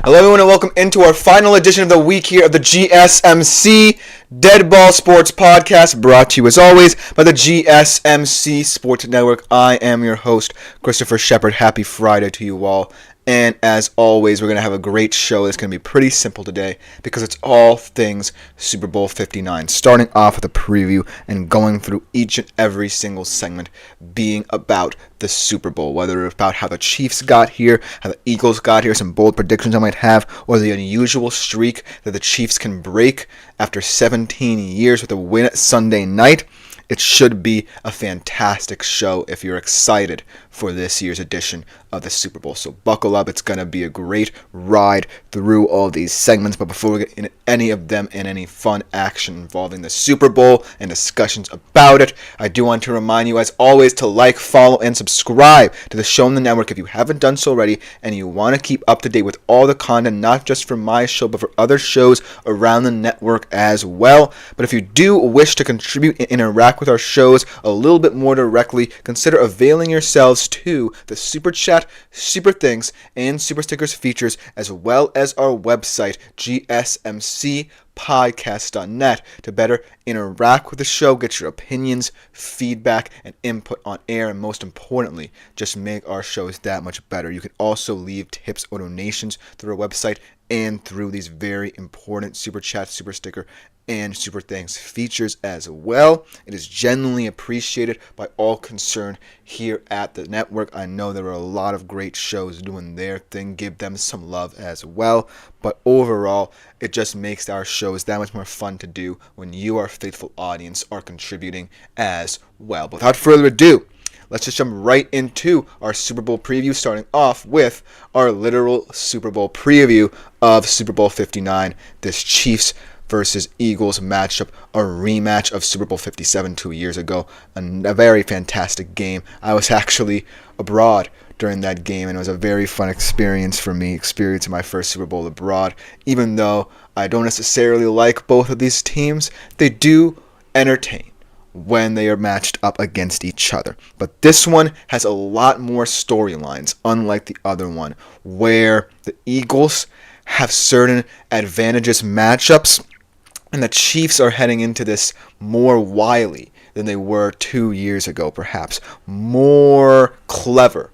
Hello everyone and welcome into our final edition of the week here of the GSMC Dead Ball Sports Podcast, brought to you as always by the GSMC Sports Network. I am your host, Christopher Shepard. Happy Friday to you all. And as always, we're going to have a great show that's going to be pretty simple today because it's all things Super Bowl 59. Starting off with a preview and going through each and every single segment being about the Super Bowl, whether it's about how the Chiefs got here, how the Eagles got here, some bold predictions I might have, or the unusual streak that the Chiefs can break after 17 years with a win at Sunday night. It should be a fantastic show if you're excited for this year's edition of the Super Bowl. So buckle up. It's going to be a great ride through all these segments. But before we get into any of them and any fun action involving the Super Bowl and discussions about it, I do want to remind you, as always, to like, follow, and subscribe to the show on the network if you haven't done so already and you want to keep up to date with all the content, not just for my show, but for other shows around the network as well. But if you do wish to contribute and interact with our shows a little bit more directly, consider availing yourselves to the Super Chat, Super Things, and Super Stickers features, as well as our website, GSMCpodcast.net, to better interact with the show, get your opinions, feedback, and input on air, and most importantly, just make our shows that much better. You can also leave tips or donations through our website and through these very important Super Chat, Super Sticker, and Super Thanks features as well. It is genuinely appreciated by all concerned here at the network. I know there are a lot of great shows doing their thing. Give them some love as well. But overall, it just makes our shows that much more fun to do when you, our faithful audience, are contributing as well. But without further ado, let's just jump right into our Super Bowl preview, starting off with our literal Super Bowl preview of Super Bowl 59, this Chiefs versus Eagles matchup, a rematch of Super Bowl 57 2 years ago. A very fantastic game. I was actually abroad during that game, and it was a very fun experience for me, experiencing my first Super Bowl abroad. Even though I don't necessarily like both of these teams, they do entertain when they are matched up against each other. But this one has a lot more storylines, unlike the other one, where the Eagles have certain advantageous matchups, and the Chiefs are heading into this more wily than they were 2 years ago, perhaps. More clever,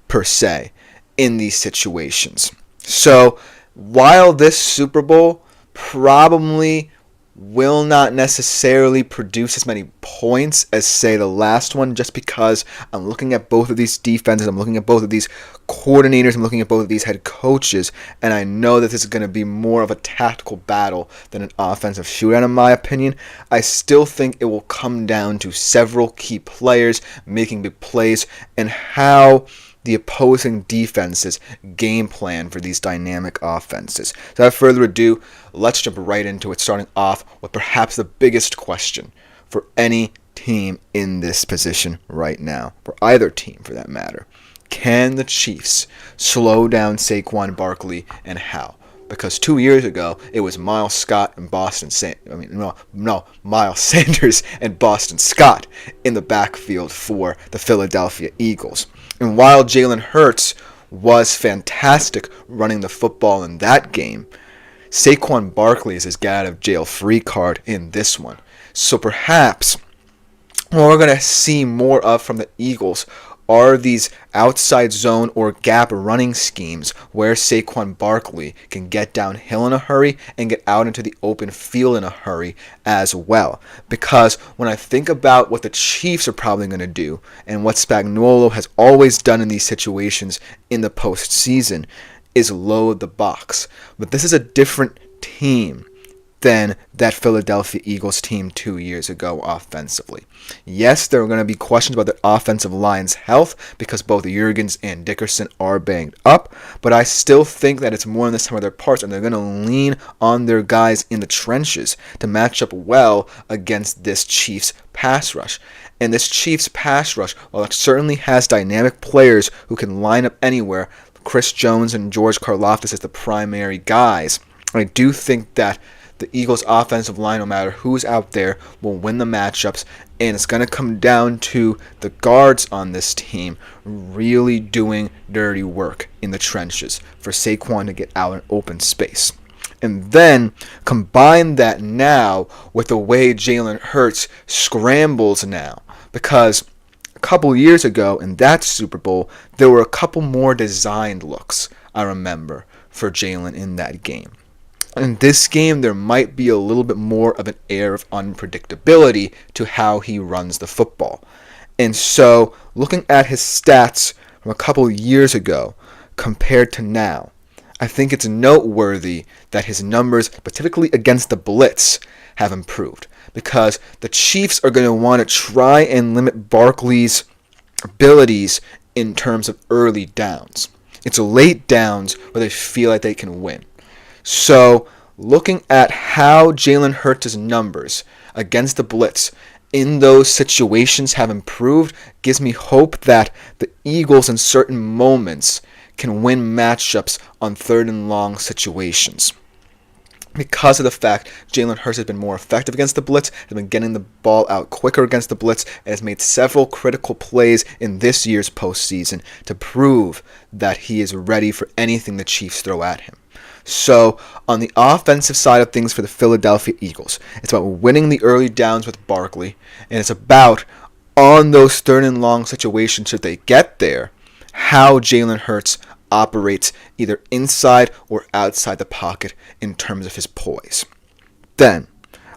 per se, in these situations. So, while this Super Bowl probably will not necessarily produce as many points as, say, the last one, just because I'm looking at both of these defenses, I'm looking at both of these coordinators, I'm looking at both of these head coaches, and I know that this is going to be more of a tactical battle than an offensive shootout, in my opinion. I still think it will come down to several key players making big plays and how the opposing defenses game plan for these dynamic offenses. So without further ado, let's jump right into it, starting off with perhaps the biggest question for any team in this position right now, for either team for that matter. Can the Chiefs slow down Saquon Barkley, and how? Because 2 years ago, it was Miles Sanders and Boston Scott in the backfield for the Philadelphia Eagles. And while Jalen Hurts was fantastic running the football in that game, Saquon Barkley is his get out of jail free card in this one. So perhaps what we're going to see more of from the Eagles are these outside zone or gap running schemes where Saquon Barkley can get downhill in a hurry and get out into the open field in a hurry as well. Because when I think about what the Chiefs are probably going to do and what Spagnuolo has always done in these situations in the postseason is load the box. But this is a different team than that Philadelphia Eagles team 2 years ago offensively. Yes, there are going to be questions about the offensive line's health because both Jurgens and Dickerson are banged up, but I still think that it's more than the sum of their parts, and they're going to lean on their guys in the trenches to match up well against this Chiefs pass rush. And this Chiefs pass rush, while it certainly has dynamic players who can line up anywhere, Chris Jones and George Karlaftis as the primary guys, I do think that the Eagles' offensive line, no matter who's out there, will win the matchups. And it's going to come down to the guards on this team really doing dirty work in the trenches for Saquon to get out in open space. And then combine that now with the way Jalen Hurts scrambles now. Because a couple years ago in that Super Bowl, there were a couple more designed looks, I remember, for Jalen in that game. In this game, there might be a little bit more of an air of unpredictability to how he runs the football. And so, looking at his stats from a couple years ago compared to now, I think it's noteworthy that his numbers, but typically against the blitz, have improved. Because the Chiefs are going to want to try and limit Barkley's abilities in terms of early downs. It's late downs where they feel like they can win. So, looking at how Jalen Hurts' numbers against the blitz in those situations have improved gives me hope that the Eagles in certain moments can win matchups on 3rd and long situations. Because of the fact Jalen Hurts has been more effective against the blitz, has been getting the ball out quicker against the blitz, and has made several critical plays in this year's postseason to prove that he is ready for anything the Chiefs throw at him. So, on the offensive side of things for the Philadelphia Eagles, it's about winning the early downs with Barkley, and it's about, on those 3rd and long situations, should they get there, how Jalen Hurts operates either inside or outside the pocket in terms of his poise. Then,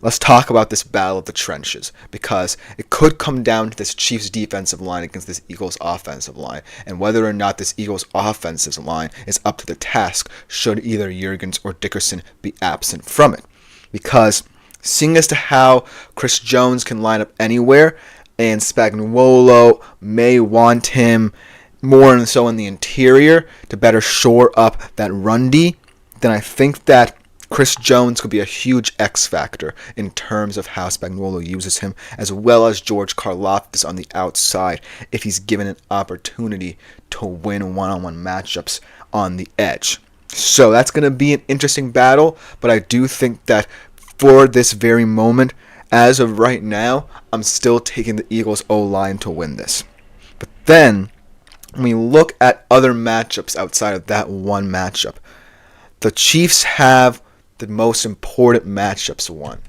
let's talk about this battle of the trenches, because it could come down to this Chiefs defensive line against this Eagles offensive line, and whether or not this Eagles offensive line is up to the task should either Jurgens or Dickerson be absent from it. Because seeing as to how Chris Jones can line up anywhere, and Spagnuolo may want him more and so in the interior to better shore up that run D, then I think that Chris Jones could be a huge X factor in terms of how Spagnuolo uses him, as well as George Karlaftis on the outside if he's given an opportunity to win one-on-one matchups on the edge. So that's going to be an interesting battle, but I do think that for this very moment, as of right now, I'm still taking the Eagles O-line to win this. But then, when we look at other matchups outside of that one matchup, the Chiefs have the most important matchups won.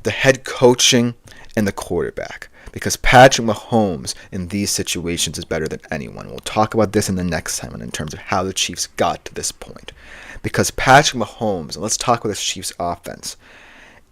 The head coaching and the quarterback. Because Patrick Mahomes in these situations is better than anyone. We'll talk about this in the next segment in terms of how the Chiefs got to this point. Because Patrick Mahomes, and let's talk about this Chiefs offense,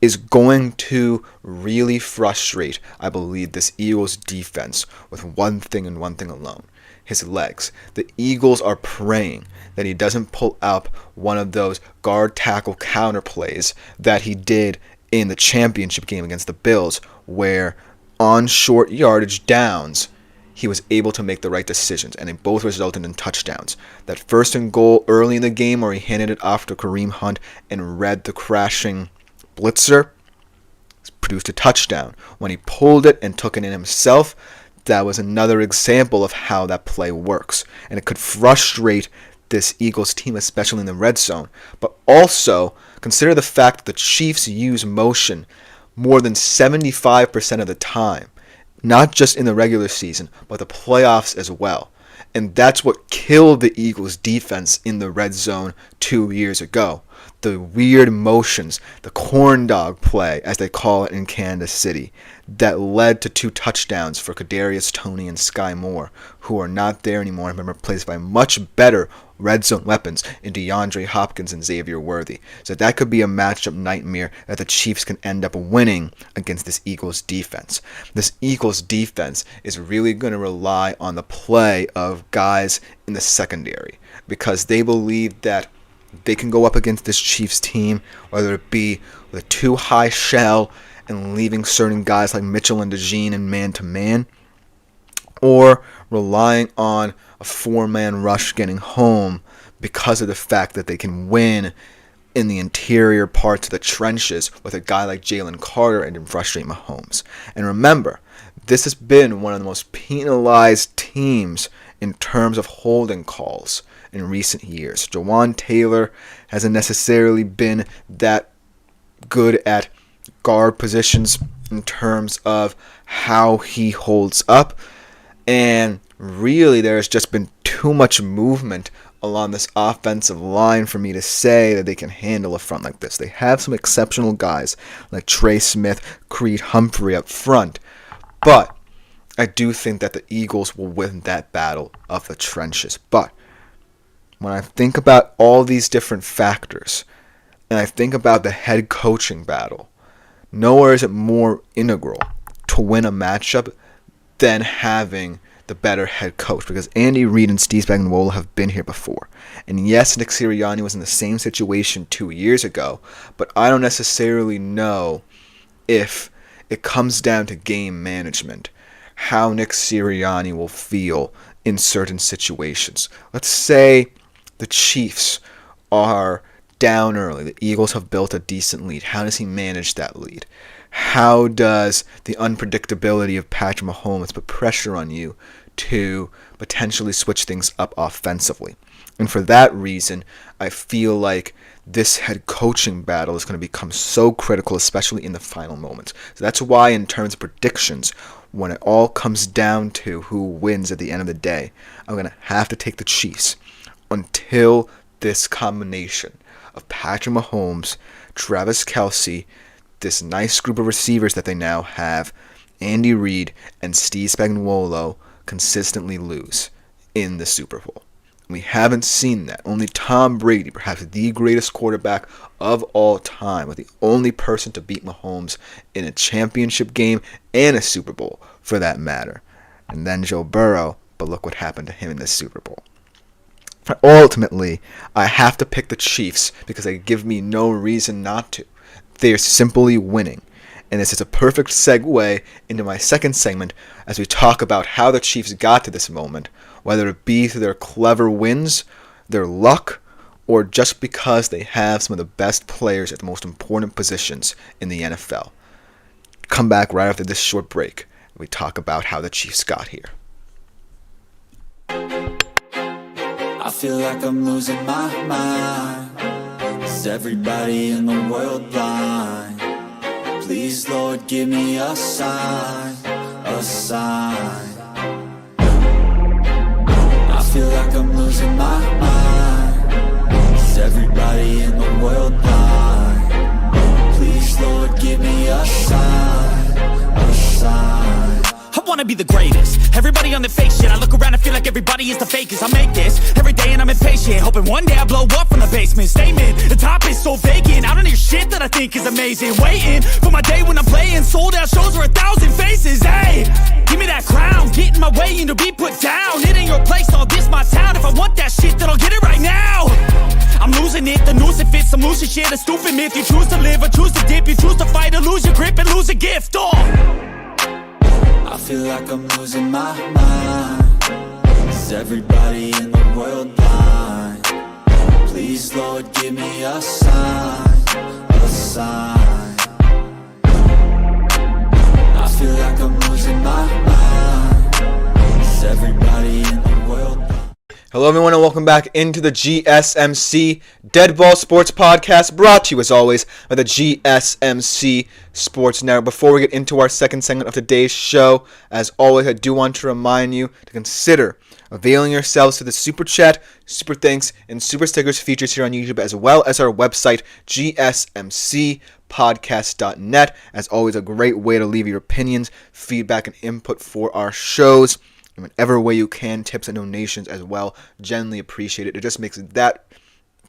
is going to really frustrate, I believe, this Eagles defense with one thing and one thing alone. His legs. The Eagles are praying that he doesn't pull up one of those guard tackle counter plays that he did in the championship game against the Bills, where on short yardage downs he was able to make the right decisions, and they both resulted in touchdowns. That 1st and goal early in the game where he handed it off to Kareem Hunt and read the crashing blitzer produced a touchdown. When he pulled it and took it in himself, that was another example of how that play works. And it could frustrate this Eagles team, especially in the red zone. But also, consider the fact that the Chiefs use motion more than 75% of the time. Not just in the regular season, but the playoffs as well. And that's what killed the Eagles' defense in the red zone 2 years ago. The weird motions, the corn dog play, as they call it in Kansas City, that led to 2 touchdowns for Kadarius Toney and Sky Moore, who are not there anymore and have been replaced by much better red zone weapons in DeAndre Hopkins and Xavier Worthy. So that could be a matchup nightmare that the Chiefs can end up winning against this Eagles defense. This Eagles defense is really going to rely on the play of guys in the secondary, because they believe that they can go up against this Chiefs team, whether it be with a too high shell and leaving certain guys like Mitchell and DeJean in man-to-man, or relying on a 4-man rush getting home because of the fact that they can win in the interior parts of the trenches with a guy like Jalen Carter and frustrate Mahomes. And remember, this has been one of the most penalized teams in terms of holding calls in recent years. Jawan Taylor hasn't necessarily been that good at guard positions in terms of how he holds up. And really, there's just been too much movement along this offensive line for me to say that they can handle a front like this. They have some exceptional guys like Trey Smith, Creed Humphrey up front, but I do think that the Eagles will win that battle of the trenches. But when I think about all these different factors, and I think about the head coaching battle, nowhere is it more integral to win a matchup than having the better head coach, because Andy Reid and Steve Spagnuolo have been here before. And yes, Nick Sirianni was in the same situation 2 years ago, but I don't necessarily know if it comes down to game management, how Nick Sirianni will feel in certain situations. Let's say the Chiefs are down early. The Eagles have built a decent lead. How does he manage that lead? How does the unpredictability of Patrick Mahomes put pressure on you to potentially switch things up offensively? And for that reason, I feel like this head coaching battle is going to become so critical, especially in the final moments. So that's why, in terms of predictions, when it all comes down to who wins at the end of the day, I'm going to have to take the Chiefs until this combination of Patrick Mahomes, Travis Kelce, this nice group of receivers that they now have, Andy Reid, and Steve Spagnuolo consistently lose in the Super Bowl. We haven't seen that. Only Tom Brady, perhaps the greatest quarterback of all time, was the only person to beat Mahomes in a championship game and a Super Bowl, for that matter. And then Joe Burrow, but look what happened to him in the Super Bowl. Ultimately, I have to pick the Chiefs because they give me no reason not to. They're simply winning. And this is a perfect segue into my second segment as we talk about how the Chiefs got to this moment, whether it be through their clever wins, their luck, or just because they have some of the best players at the most important positions in the NFL. Come back right after this short break. We talk about how the Chiefs got here. I feel like I'm losing my mind. Is everybody in the world blind? Please, Lord, give me a sign, a sign. I feel like I'm losing my mind. Is everybody in the world blind? Please, Lord, give me a sign, a sign. I wanna be the greatest. Everybody on the fake shit. I look around and feel like everybody is the fakest. I make this every day and I'm impatient, hoping one day I blow up from the basement. Statement, the top is so vacant. I don't hear shit that I think is amazing. Waiting for my day when I'm playing sold out shows for 1,000 faces. Hey, give me that crown, get in my way and to be put down. It ain't your place, all this my town. If I want that shit, then I'll get it right now. I'm losing it, the noose it fits. I'm losing shit, a stupid myth. You choose to live or choose to dip. You choose to fight or lose your grip and lose a gift. I feel like I'm losing my mind. Is everybody in the world blind? Please, Lord, give me a sign, a sign. I feel like I'm losing my mind. Is everybody in the world blind? Hello everyone and welcome back into the GSMC Dead Ball Sports Podcast, brought to you as always by the GSMC Sports Network. Before we get into our second segment of today's show, as always I do want to remind you to consider availing yourselves to the Super Chat, Super Thanks, and Super Stickers features here on YouTube, as well as our website, gsmcpodcast.net. As always, a great way to leave your opinions, feedback, and input for our shows. In whatever way you can, tips and donations as well. Genuinely appreciate it. It just makes that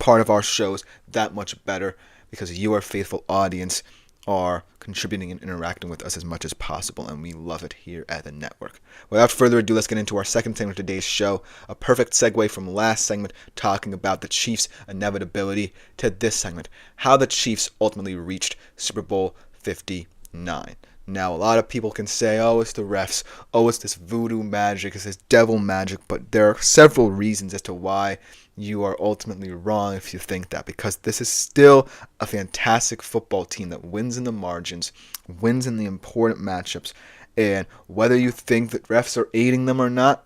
part of our shows that much better because you, our faithful audience, are contributing and interacting with us as much as possible, and we love it here at the network. Without further ado, let's get into our second segment of today's show. A perfect segue from last segment talking about the Chiefs' inevitability to this segment, how the Chiefs ultimately reached Super Bowl 59. Now, a lot of people can say, oh, it's the refs, oh, it's this voodoo magic, it's this devil magic, but there are several reasons as to why you are ultimately wrong if you think that, because this is still a fantastic football team that wins in the margins, wins in the important matchups, and whether you think that refs are aiding them or not,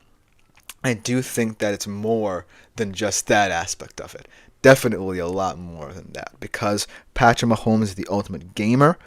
I do think that it's more than just that aspect of it. Definitely a lot more than that. Because Patrick Mahomes is the ultimate gamer.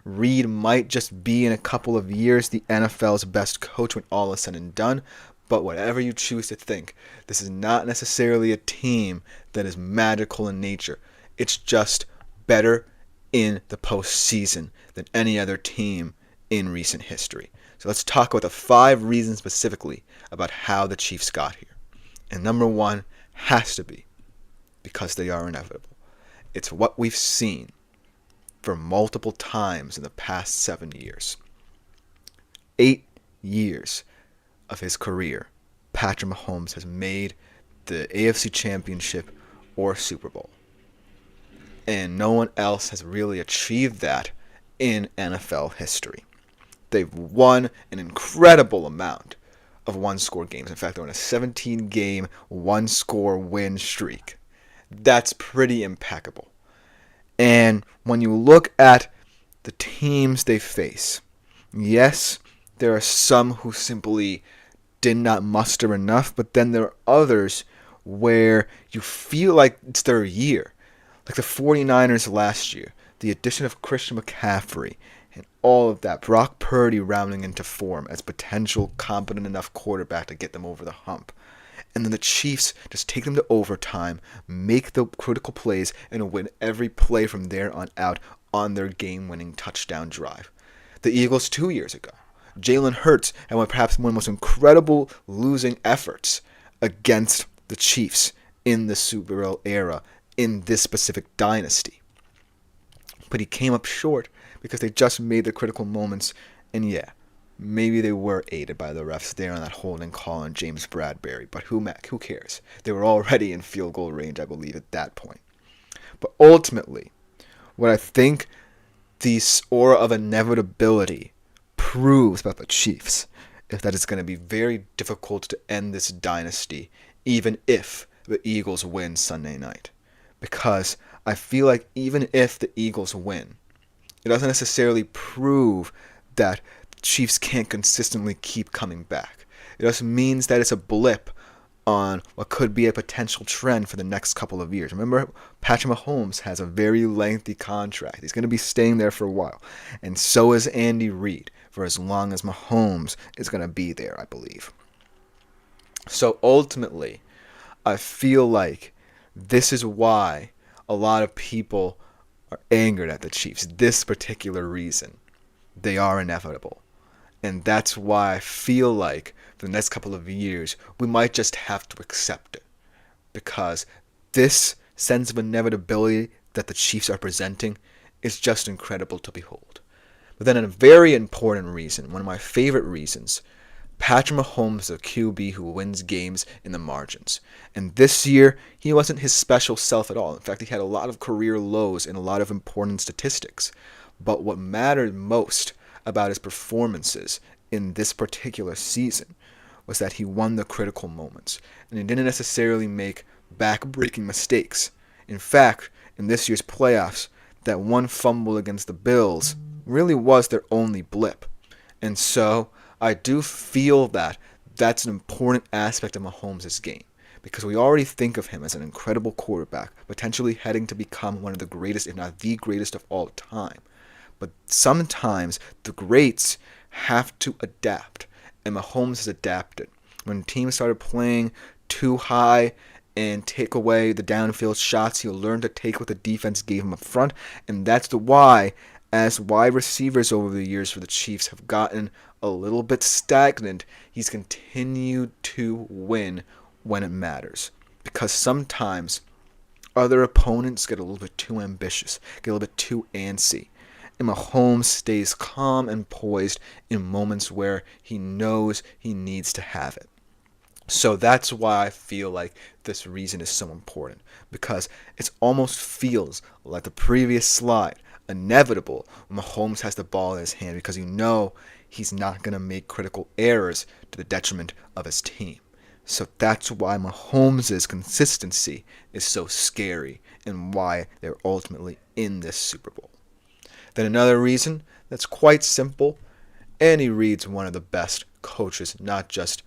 Reed might just be in a couple of years the NFL's best coach when all is said and done. But whatever you choose to think, this is not necessarily a team that is magical in nature. It's just better in the postseason than any other team in recent history. So let's talk about the 5 reasons specifically about how the Chiefs got here. And number 1 has to be because they are inevitable. It's what we've seen for multiple times in the past 7 years. 8 years of his career, Patrick Mahomes has made the AFC Championship or Super Bowl. And no one else has really achieved that in NFL history. They've won an incredible amount of one-score games. In fact, they're on a 17-game one-score win streak. That's pretty impeccable. And when you look at the teams they face, yes, there are some who simply did not muster enough, but then there are others where you feel like it's their year. Like the 49ers last year, the addition of Christian McCaffrey, and all of that. Brock Purdy rounding into form as potential competent enough quarterback to get them over the hump. And then the Chiefs just take them to overtime, make the critical plays, and win every play from there on out on their game-winning touchdown drive. The Eagles 2 years ago, Jalen Hurts had perhaps one of the most incredible losing efforts against the Chiefs in the Super Bowl era in this specific dynasty. But he came up short because they just made the critical moments, and yeah, maybe they were aided by the refs there on that holding call on James Bradbury, but who cares? They were already in field goal range, I believe, at that point. But ultimately, what I think the aura of inevitability proves about the Chiefs is that it's going to be very difficult to end this dynasty, even if the Eagles win Sunday night. Because I feel like even if the Eagles win, it doesn't necessarily prove that the Chiefs can't consistently keep coming back. It just means that it's a blip on what could be a potential trend for the next couple of years. Remember, Patrick Mahomes has a very lengthy contract. He's going to be staying there for a while. And so is Andy Reid for as long as Mahomes is going to be there, I believe. So ultimately, I feel like this is why a lot of people are angered at the Chiefs. This particular reason. They are inevitable. And that's why I feel like for the next couple of years, we might just have to accept it. Because this sense of inevitability that the Chiefs are presenting is just incredible to behold. But then a very important reason, one of my favorite reasons, Patrick Mahomes is a QB who wins games in the margins. And this year, he wasn't his special self at all. In fact, he had a lot of career lows and a lot of important statistics. But what mattered most about his performances in this particular season was that he won the critical moments. And he didn't necessarily make back-breaking mistakes. In fact, in this year's playoffs, that one fumble against the Bills really was their only blip. And so I do feel that that's an important aspect of Mahomes' game. Because we already think of him as an incredible quarterback, potentially heading to become one of the greatest, if not the greatest of all time. But sometimes the greats have to adapt, and Mahomes has adapted. When teams started playing too high and take away the downfield shots, he'll learn to take what the defense gave him up front, and that's the why, as wide receivers over the years for the Chiefs have gotten a little bit stagnant, he's continued to win when it matters. Because sometimes other opponents get a little bit too ambitious, get a little bit too antsy. And Mahomes stays calm and poised in moments where he knows he needs to have it. So that's why I feel like this reason is so important. Because it almost feels like the previous slide, inevitable when Mahomes has the ball in his hand, because you know he's not going to make critical errors to the detriment of his team. So that's why Mahomes' consistency is so scary and why they're ultimately in this Super Bowl. Then another reason that's quite simple, Andy Reid's one of the best coaches, not just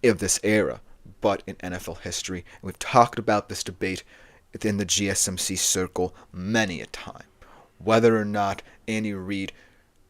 of this era, but in NFL history. And we've talked about this debate within the GSMC circle many a time. Whether or not Andy Reid,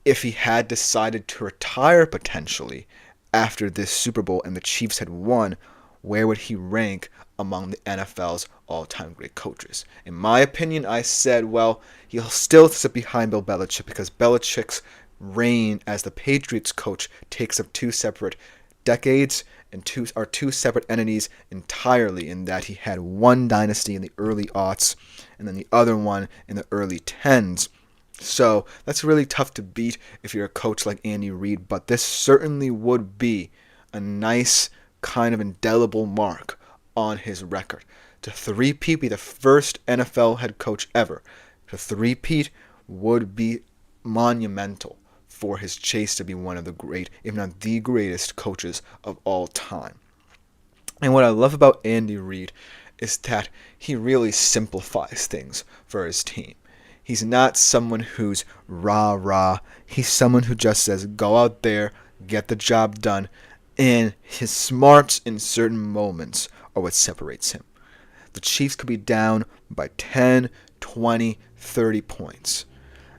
if he had decided to retire potentially after this Super Bowl and the Chiefs had won, where would he rank among the NFL's all-time great coaches? In my opinion, I said, well, he'll still sit behind Bill Belichick because Belichick's reign as the Patriots coach takes up two separate decades and two separate entities entirely, in that he had one dynasty in the early aughts and then the other one in the early 10s. So that's really tough to beat if you're a coach like Andy Reid, but this certainly would be a nice kind of indelible mark on his record. To three-peat, be the first NFL head coach ever to three-peat, would be monumental for his chase to be one of the great, if not the greatest coaches of all time. And what I love about Andy Reid is that he really simplifies things for his team. He's not someone who's rah-rah. He's someone who just says, go out there, get the job done, and his smarts in certain moments are what separates him. The Chiefs could be down by 10, 20, 30 points,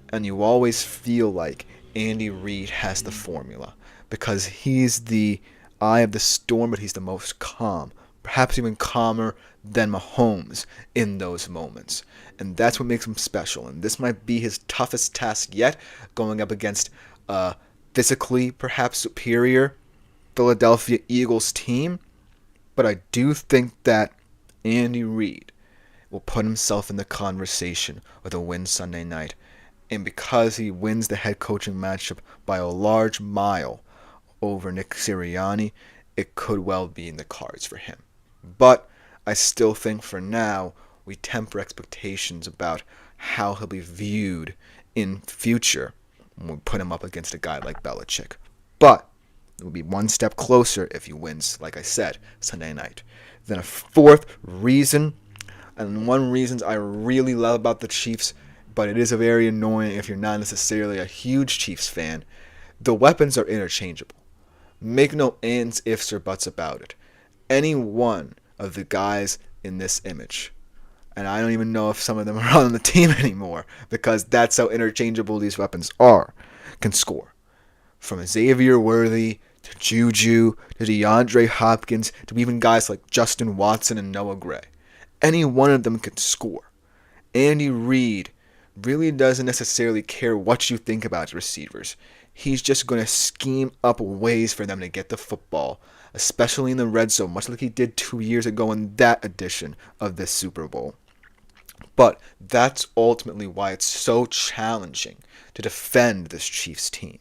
and you always feel like Andy Reid has the formula because he's the eye of the storm, but he's the most calm, perhaps even calmer than Mahomes in those moments. And that's what makes him special. And this might be his toughest task yet, going up against a physically perhaps superior Philadelphia Eagles team. But I do think that Andy Reid will put himself in the conversation with a win Sunday night. And because he wins the head coaching matchup by a large mile over Nick Sirianni, it could well be in the cards for him. But I still think for now, we temper expectations about how he'll be viewed in future when we put him up against a guy like Belichick. But it will be one step closer if he wins, like I said, Sunday night. Then a fourth reason, and one reason I really love about the Chiefs, but it is very annoying if you're not necessarily a huge Chiefs fan, the weapons are interchangeable. Make no ands, ifs, or buts about it. Any one of the guys in this image, and I don't even know if some of them are on the team anymore because that's how interchangeable these weapons are, can score. From Xavier Worthy to Juju to DeAndre Hopkins to even guys like Justin Watson and Noah Gray. Any one of them can score. Andy Reid really doesn't necessarily care what you think about receivers. He's just going to scheme up ways for them to get the football, especially in the red zone, much like he did 2 years ago in that edition of this Super Bowl. But that's ultimately why it's so challenging to defend this Chiefs team,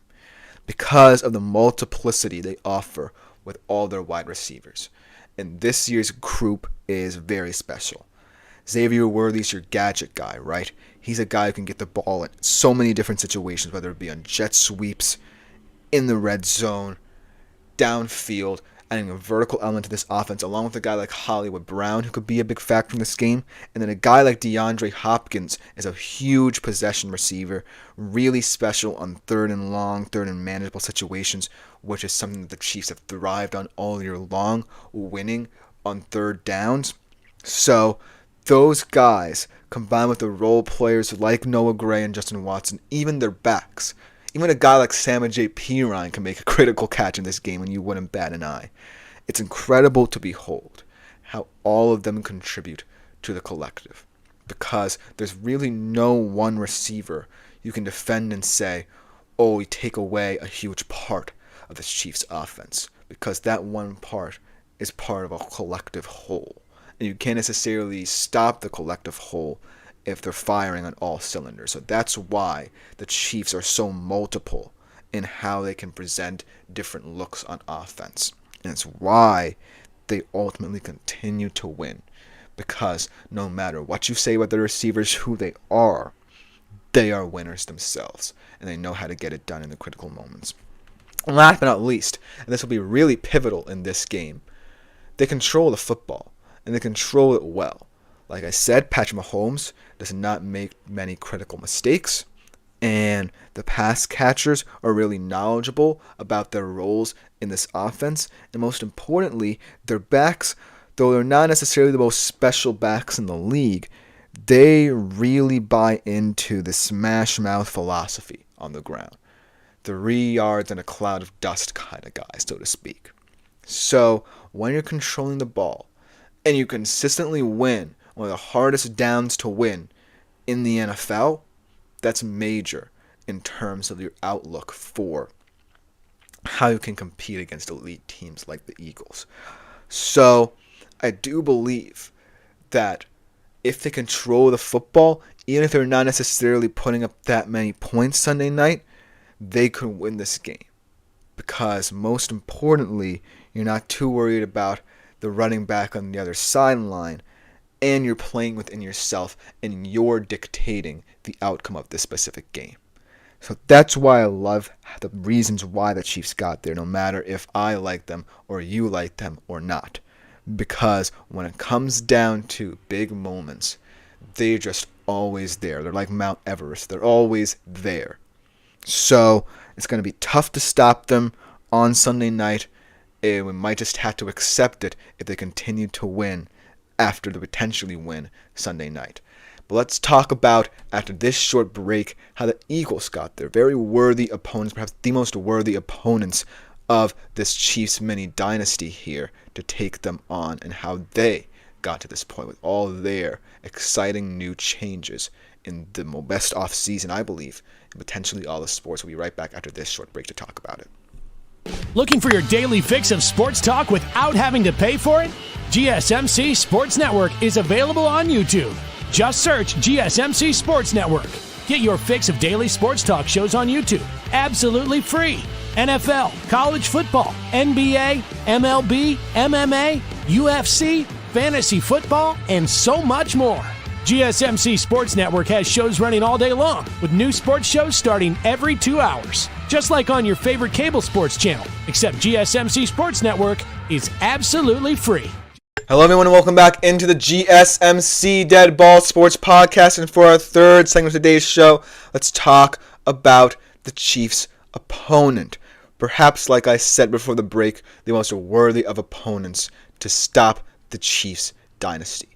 because of the multiplicity they offer with all their wide receivers. And this year's group is very special. Xavier Worthy's your gadget guy, right? He's a guy who can get the ball in so many different situations, whether it be on jet sweeps, in the red zone, downfield, adding a vertical element to this offense, along with a guy like Hollywood Brown, who could be a big factor in this game. And then a guy like DeAndre Hopkins is a huge possession receiver, really special on third and long, third and manageable situations, which is something that the Chiefs have thrived on all year long, winning on third downs. So those guys, combined with the role players like Noah Gray and Justin Watson, even their backs, even a guy like Samaje Perine can make a critical catch in this game and you wouldn't bat an eye. It's incredible to behold how all of them contribute to the collective, because there's really no one receiver you can defend and say, oh, we take away a huge part of this Chiefs offense, because that one part is part of a collective whole. And you can't necessarily stop the collective whole if they're firing on all cylinders. So that's why the Chiefs are so multiple in how they can present different looks on offense. And it's why they ultimately continue to win. Because no matter what you say about the receivers, who they are winners themselves. And they know how to get it done in the critical moments. And last but not least, and this will be really pivotal in this game, they control the football. And they control it well. Like I said, Patrick Mahomes does not make many critical mistakes. And the pass catchers are really knowledgeable about their roles in this offense. And most importantly, their backs, though they're not necessarily the most special backs in the league, they really buy into the smash mouth philosophy on the ground. 3 yards and a cloud of dust kind of guy, so to speak. So when you're controlling the ball and you consistently win one of the hardest downs to win in the NFL, that's major in terms of your outlook for how you can compete against elite teams like the Eagles. So I do believe that if they control the football, even if they're not necessarily putting up that many points Sunday night, they could win this game. Because most importantly, you're not too worried about the running back on the other sideline, and you're playing within yourself and you're dictating the outcome of this specific game. So that's why I love the reasons why the Chiefs got there, no matter if I like them or you like them or not. Because when it comes down to big moments, they're just always there. They're like Mount Everest. They're always there. So it's going to be tough to stop them on Sunday night, and we might just have to accept it if they continue to win after they potentially win Sunday night. But let's talk about, after this short break, how the Eagles got there. Very worthy opponents, perhaps the most worthy opponents of this Chiefs mini dynasty here to take them on, and how they got to this point with all their exciting new changes in the best offseason, I believe, and potentially all the sports. We'll be right back after this short break to talk about it. Looking for your daily fix of sports talk without having to pay for it? GSMC Sports Network is available on YouTube. Just search GSMC Sports Network. Get your fix of daily sports talk shows on YouTube, absolutely free. NFL, college football, NBA, MLB, MMA, UFC, fantasy football, and so much more. GSMC Sports Network has shows running all day long, with new sports shows starting every 2 hours. Just like on your favorite cable sports channel, except GSMC Sports Network is absolutely free. Hello, everyone, and welcome back into the GSMC Dead Ball Sports Podcast. And for our third segment of today's show, let's talk about the Chiefs' opponent. Perhaps, like I said before the break, the most worthy of opponents to stop the Chiefs' dynasty.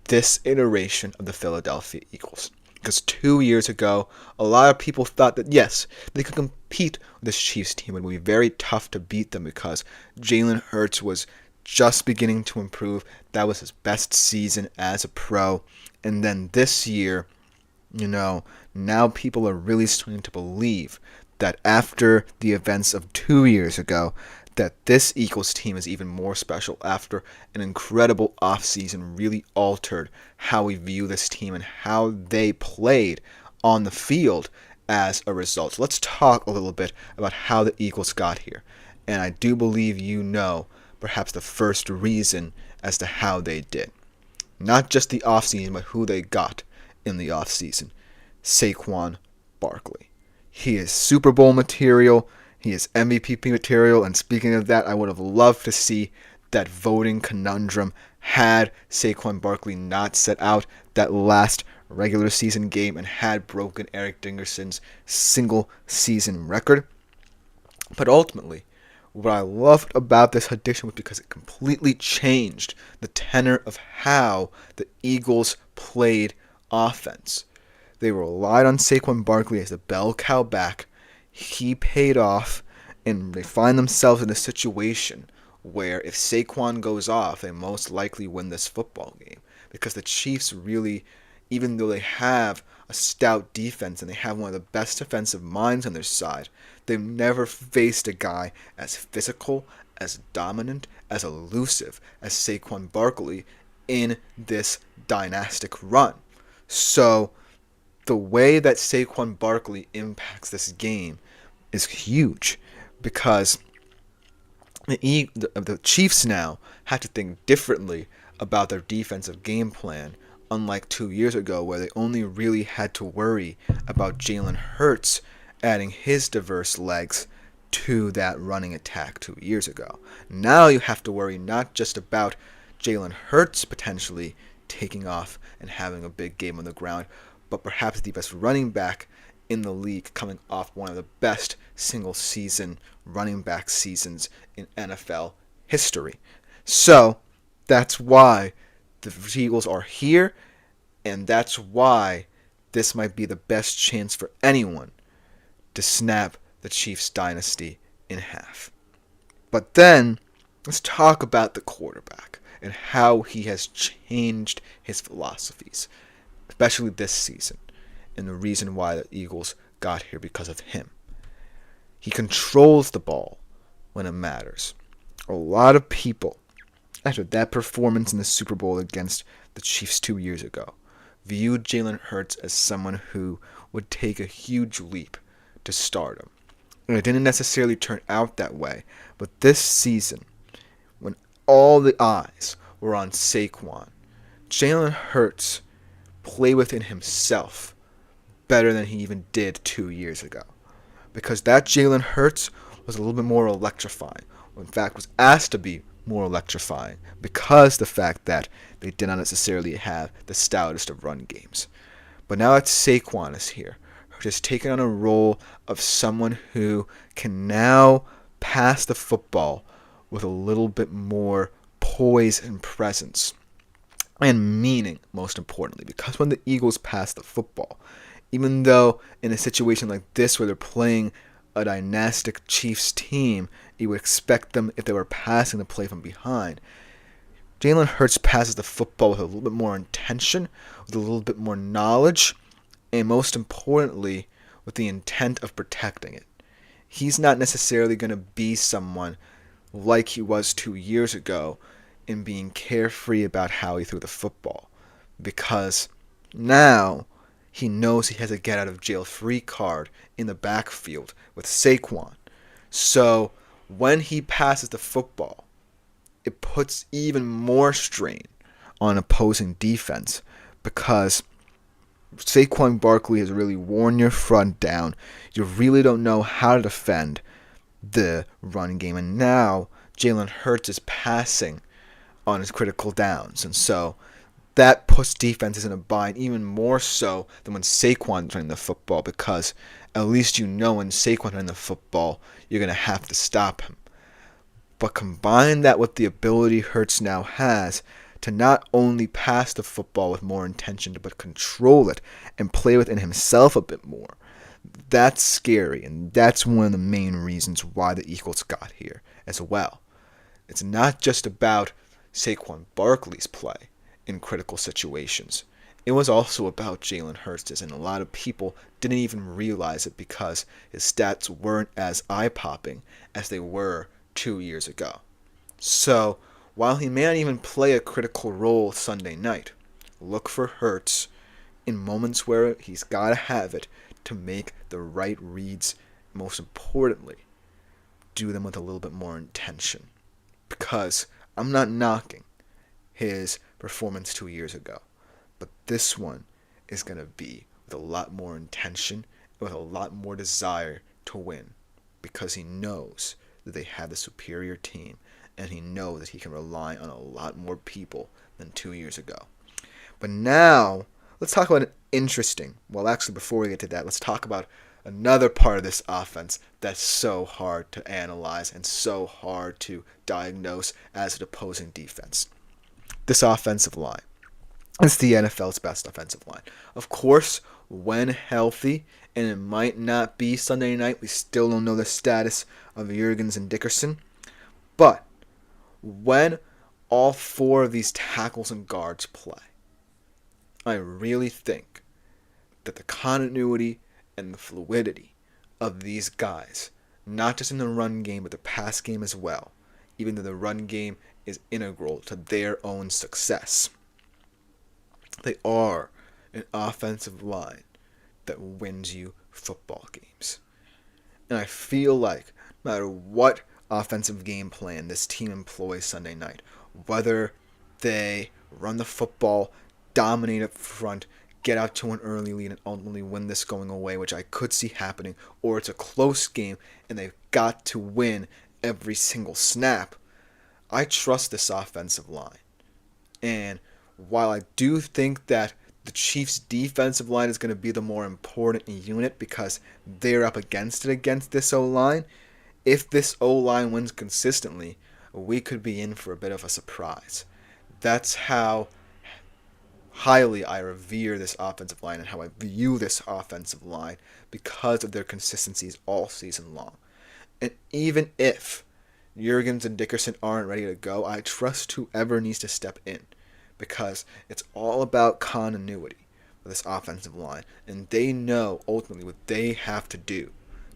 This iteration of the Philadelphia Eagles. Because 2 years ago, a lot of people thought that, yes, they could compete with this Chiefs team. It would be very tough to beat them because Jalen Hurts was just beginning to improve. That was his best season as a pro. And then this year, now people are really starting to believe that after the events of 2 years ago, that this Eagles team is even more special after an incredible offseason really altered how we view this team and how they played on the field as a result. So let's talk a little bit about how the Eagles got here. And I do believe perhaps the first reason as to how they did. Not just the offseason, but who they got in the offseason. Saquon Barkley. He is Super Bowl material. He is MVP material. And speaking of that, I would have loved to see that voting conundrum had Saquon Barkley not set out that last regular season game and had broken Eric Dingerson's single season record. But ultimately, what I loved about this addition was because it completely changed the tenor of how the Eagles played offense. They relied on Saquon Barkley as the bell cow back. He paid off, and they find themselves in a situation where if Saquon goes off, they most likely win this football game. Because the Chiefs really, even though they have a stout defense and they have one of the best defensive minds on their side, they've never faced a guy as physical, as dominant, as elusive as Saquon Barkley in this dynastic run. So the way that Saquon Barkley impacts this game is huge because the Chiefs now have to think differently about their defensive game plan, unlike 2 years ago where they only really had to worry about Jalen Hurts adding his diverse legs to that running attack 2 years ago. Now you have to worry not just about Jalen Hurts potentially taking off and having a big game on the ground, but perhaps the best running back in the league, coming off one of the best single-season running back seasons in NFL history. So that's why the Eagles are here, and that's why this might be the best chance for anyone to snap the Chiefs dynasty in half. But then, let's talk about the quarterback and how he has changed his philosophies, especially this season, and the reason why the Eagles got here because of him. He controls the ball when it matters. A lot of people, after that performance in the Super Bowl against the Chiefs 2 years ago, viewed Jalen Hurts as someone who would take a huge leap to stardom. And it didn't necessarily turn out that way, but this season, when all the eyes were on Saquon, Jalen Hurts played within himself better than he even did 2 years ago. Because that Jalen Hurts was a little bit more electrifying. In fact, was asked to be more electrifying because the fact that they did not necessarily have the stoutest of run games. But now that Saquon is here, just taking on a role of someone who can now pass the football with a little bit more poise and presence and meaning, most importantly, because when the Eagles pass the football, even though in a situation like this where they're playing a dynastic Chiefs team, you would expect them, if they were passing, to play from behind. Jalen Hurts passes the football with a little bit more intention, with a little bit more knowledge, and most importantly, with the intent of protecting it. He's not necessarily going to be someone like he was 2 years ago in being carefree about how he threw the football, because now he knows he has a get-out-of-jail-free card in the backfield with Saquon. So when he passes the football, it puts even more strain on opposing defense because Saquon Barkley has really worn your front down. You really don't know how to defend the run game. And now Jalen Hurts is passing on his critical downs. And so that puts defenses in a bind even more so than when Saquon's running the football, because at least you know when Saquon's running the football, you're going to have to stop him. But combine that with the ability Hurts now has to not only pass the football with more intention, but control it and play within himself a bit more. That's scary, and that's one of the main reasons why the Eagles got here as well. It's not just about Saquon Barkley's play in critical situations. It was also about Jalen Hurts, and a lot of people didn't even realize it because his stats weren't as eye-popping as they were 2 years ago. So, while he may not even play a critical role Sunday night, look for Hurts in moments where he's got to have it to make the right reads. Most importantly, do them with a little bit more intention. Because I'm not knocking his performance 2 years ago, but this one is going to be with a lot more intention, with a lot more desire to win, because he knows that they have the superior team, and he knows that he can rely on a lot more people than 2 years ago. But now, let's talk about actually before we get to that, let's talk about another part of this offense that's so hard to analyze and so hard to diagnose as an opposing defense. This offensive line. It's the NFL's best offensive line. Of course, when healthy, and it might not be Sunday night, we still don't know the status of Jurgens and Dickerson, but when all four of these tackles and guards play, I really think that the continuity and the fluidity of these guys, not just in the run game, but the pass game as well, even though the run game is integral to their own success. They are an offensive line that wins you football games. And I feel like no matter what offensive game plan this team employs Sunday night, whether they run the football, dominate up front, get out to an early lead, and ultimately win this going away, which I could see happening, or it's a close game and they've got to win every single snap, I trust this offensive line. And while I do think that The Chiefs' defensive line is going to be the more important unit because they're up against it against this O-line. If this O-line wins consistently, we could be in for a bit of a surprise. That's how highly I revere this offensive line and how I view this offensive line because of their consistencies all season long. And even if Jurgens and Dickerson aren't ready to go, I trust whoever needs to step in because it's all about continuity for this offensive line. And they know ultimately what they have to do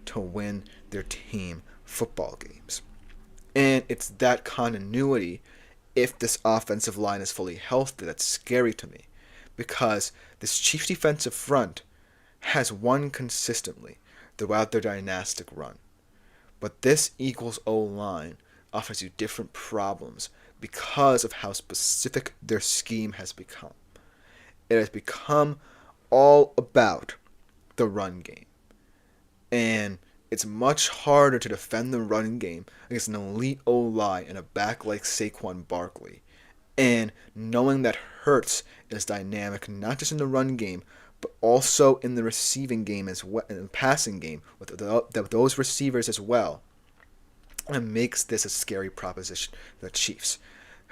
to win their team football games. And it's that continuity, if this offensive line is fully healthy, that's scary to me. Because this Chiefs defensive front has won consistently throughout their dynastic run. But this Eagles O-line offers you different problems because of how specific their scheme has become. It has become all about the run game. And it's much harder to defend the run game against an elite O-line and a back like Saquon Barkley. And knowing that Hurts is dynamic not just in the run game, but also in the receiving game as well, in the passing game with those receivers as well, it makes this a scary proposition for the Chiefs.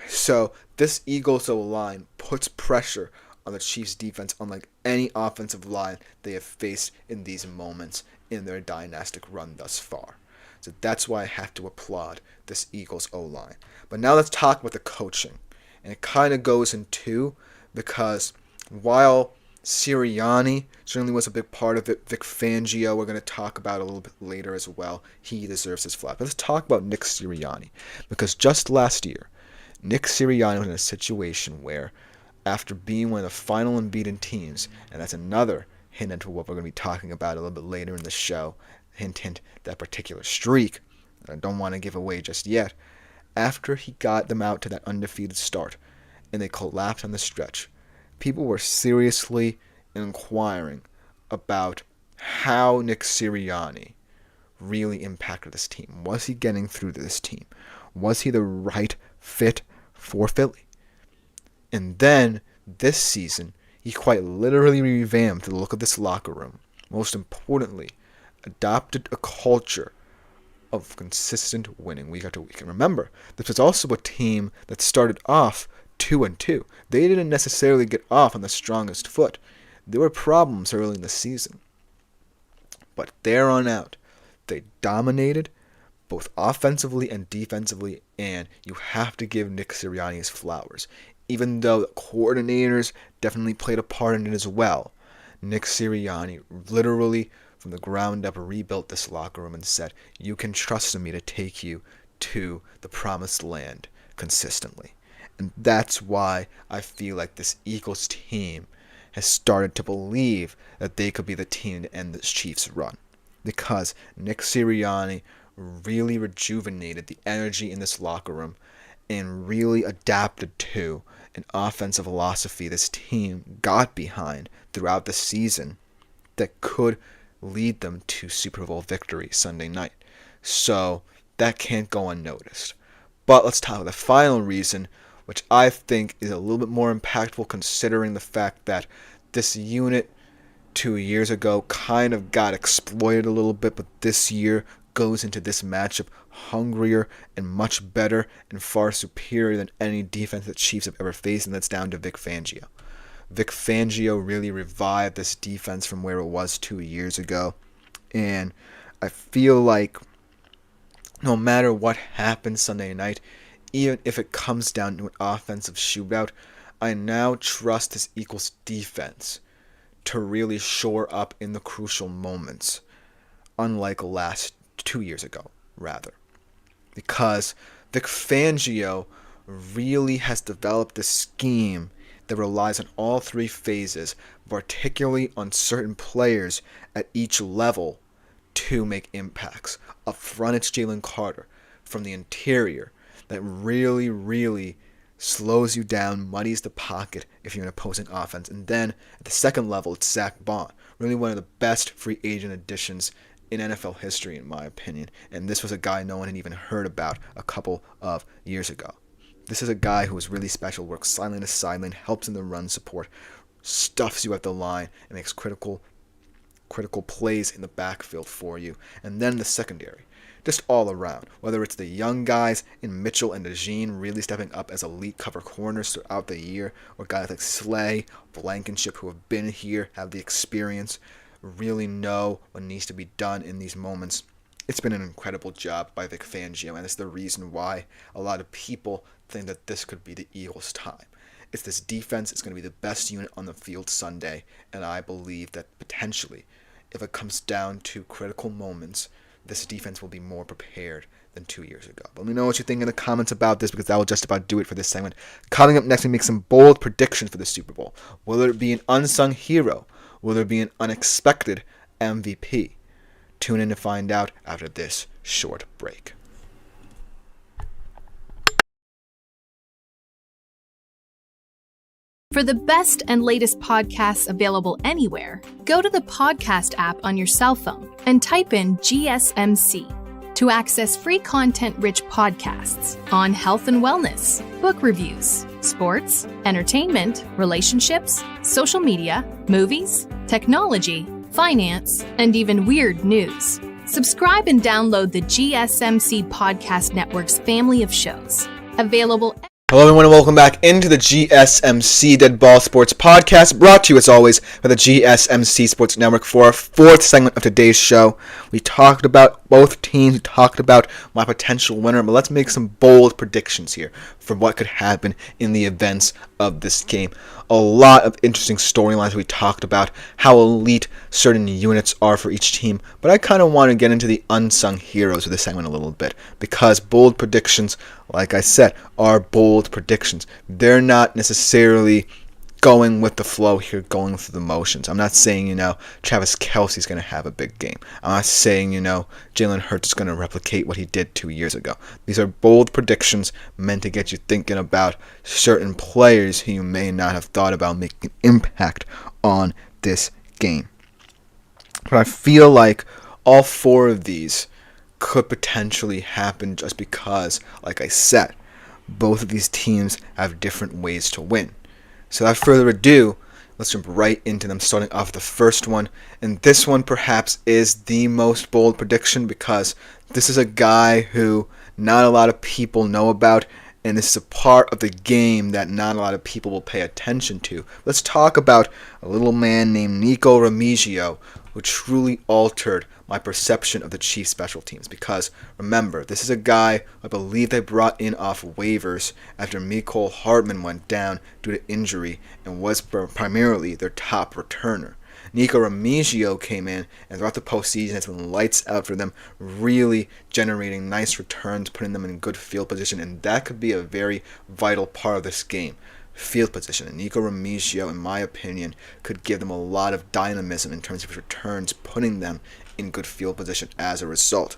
So this Eagles O-line puts pressure on the Chiefs defense unlike any offensive line they have faced in these moments in their dynastic run thus far. So that's why I have to applaud this Eagles O-line. But now let's talk about the coaching. And it kind of goes in two, because while Sirianni certainly was a big part of it, Vic Fangio we're going to talk about a little bit later as well. He deserves his flowers. But let's talk about Nick Sirianni, because just last year, Nick Sirianni was in a situation where, after being one of the final unbeaten teams, and that's another hint into what we're going to be talking about a little bit later in the show, hint, that particular streak, that I don't want to give away just yet. After he got them out to that undefeated start and they collapsed on the stretch, people were seriously inquiring about how Nick Sirianni really impacted this team. Was he getting through to this team? Was he the right fit for Philly? And then this season, he quite literally revamped the look of this locker room. Most importantly, adopted a culture of consistent winning week after week. And remember, this was also a team that started off 2-2. They didn't necessarily get off on the strongest foot. There were problems early in the season. But there on out, they dominated both offensively and defensively, and you have to give Nick Sirianni his flowers. Even though the coordinators definitely played a part in it as well, Nick Sirianni literally from the ground up rebuilt this locker room and said, you can trust in me to take you to the promised land consistently. And that's why I feel like this Eagles team has started to believe that they could be the team to end this Chiefs run. Because Nick Sirianni really rejuvenated the energy in this locker room and really adapted to an offensive philosophy this team got behind throughout the season that could lead them to Super Bowl victory Sunday night. So that can't go unnoticed. But let's talk about the final reason, which I think is a little bit more impactful considering the fact that this unit 2 years ago kind of got exploited a little bit, but this year goes into this matchup hungrier and much better and far superior than any defense that Chiefs have ever faced, and that's down to Vic Fangio. Vic Fangio really revived this defense from where it was 2 years ago. And I feel like no matter what happens Sunday night, even if it comes down to an offensive shootout, I now trust this Eagles defense to really shore up in the crucial moments, unlike last 2 years ago, rather. Because Vic Fangio really has developed a scheme that relies on all three phases, particularly on certain players at each level to make impacts. Up front, it's Jalen Carter from the interior that really slows you down, muddies the pocket if you're an opposing offense. And then at the second level, it's Zach Bond, really one of the best free agent additions in NFL history, in my opinion. And this was a guy no one had even heard about a couple of years ago. This is a guy who is really special, works sideline to sideline, helps in the run support, stuffs you at the line, and makes critical plays in the backfield for you. And then the secondary, just all around, whether it's the young guys in Mitchell and DeJean really stepping up as elite cover corners throughout the year, or guys like Slay, Blankenship, who have been here, have the experience, really know what needs to be done in these moments. It's been an incredible job by Vic Fangio, and it's the reason why a lot of people think that this could be the Eagles' time. It's this defense. It's going to be the best unit on the field Sunday, and I believe that potentially, if it comes down to critical moments, this defense will be more prepared than 2 years ago. But let me know what you think in the comments about this, because that will just about do it for this segment. Coming up next, we make some bold predictions for the Super Bowl. Will there be an unsung hero? Will there be an unexpected MVP? Tune in to find out after this short break. For the best and latest podcasts available anywhere, go to the podcast app on your cell phone and type in GSMC to access free content-rich podcasts on health and wellness, book reviews, sports, entertainment, relationships, social media, movies, technology, finance, and even weird news. Subscribe and download the GSMC Podcast Network's family of shows. Available. Hello everyone and welcome back into the GSMC Dead Ball Sports Podcast, brought to you as always by the GSMC Sports Network for our fourth segment of today's show. We talked about both teams, we talked about my potential winner, but let's make some bold predictions here for what could happen in the events of this game. A lot of interesting storylines. We talked about how elite certain units are for each team, but I kind of want to get into the unsung heroes of this segment a little bit, because bold predictions, like I said, are bold predictions. They're not necessarily going with the flow here, going through the motions. I'm not saying, Travis Kelce's going to have a big game. I'm not saying, Jalen Hurts is going to replicate what he did 2 years ago. These are bold predictions meant to get you thinking about certain players who you may not have thought about making an impact on this game. But I feel like all four of these could potentially happen just because, like I said, both of these teams have different ways to win. So without further ado, let's jump right into them, starting off the first one. And this one perhaps is the most bold prediction, because this is a guy who not a lot of people know about, and this is a part of the game that not a lot of people will pay attention to. Let's talk about a little man named Nico Remigio, who truly altered my perception of the Chiefs special teams. Because remember, this is a guy I believe they brought in off waivers after Mecole Hardman went down due to injury and was primarily their top returner. Nico Remigio came in, and throughout the postseason has been lights out for them, really generating nice returns, putting them in good field position, and that could be a very vital part of this game. Field position. And Nico Remigio, in my opinion, could give them a lot of dynamism in terms of returns, putting them in good field position as a result.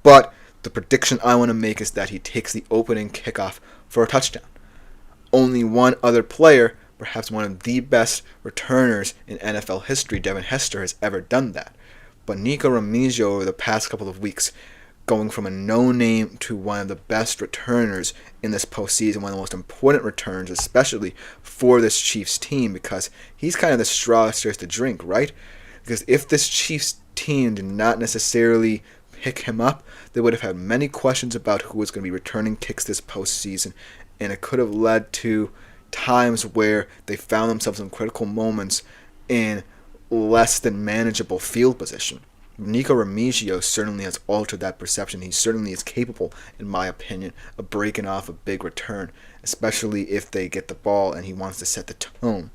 But the prediction I want to make is that he takes the opening kickoff for a touchdown. Only one other player, perhaps one of the best returners in NFL history, Devin Hester, has ever done that. But Nico Remigio, over the past couple of weeks, going from a no-name to one of the best returners in this postseason, one of the most important returns, especially for this Chiefs team, because he's kind of the straw that stirs the drink, right? Because if this Chiefs team did not necessarily pick him up, they would have had many questions about who was going to be returning kicks this postseason, and it could have led to times where they found themselves in critical moments in less than manageable field position. Nico Remigio certainly has altered that perception. He certainly is capable, in my opinion, of breaking off a big return, especially if they get the ball and he wants to set the tone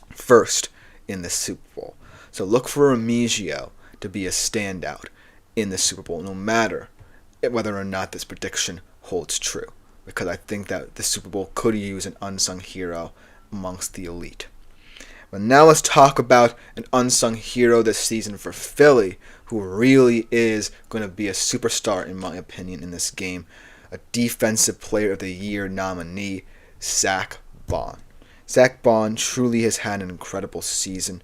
first in the Super Bowl. So look for Remigio to be a standout in the Super Bowl, no matter whether or not this prediction holds true, because I think that the Super Bowl could use an unsung hero amongst the elite. But now let's talk about an unsung hero this season for Philly, who really is going to be a superstar, in my opinion, in this game. A Defensive Player of the Year nominee, Zach Bond. Zach Bond truly has had an incredible season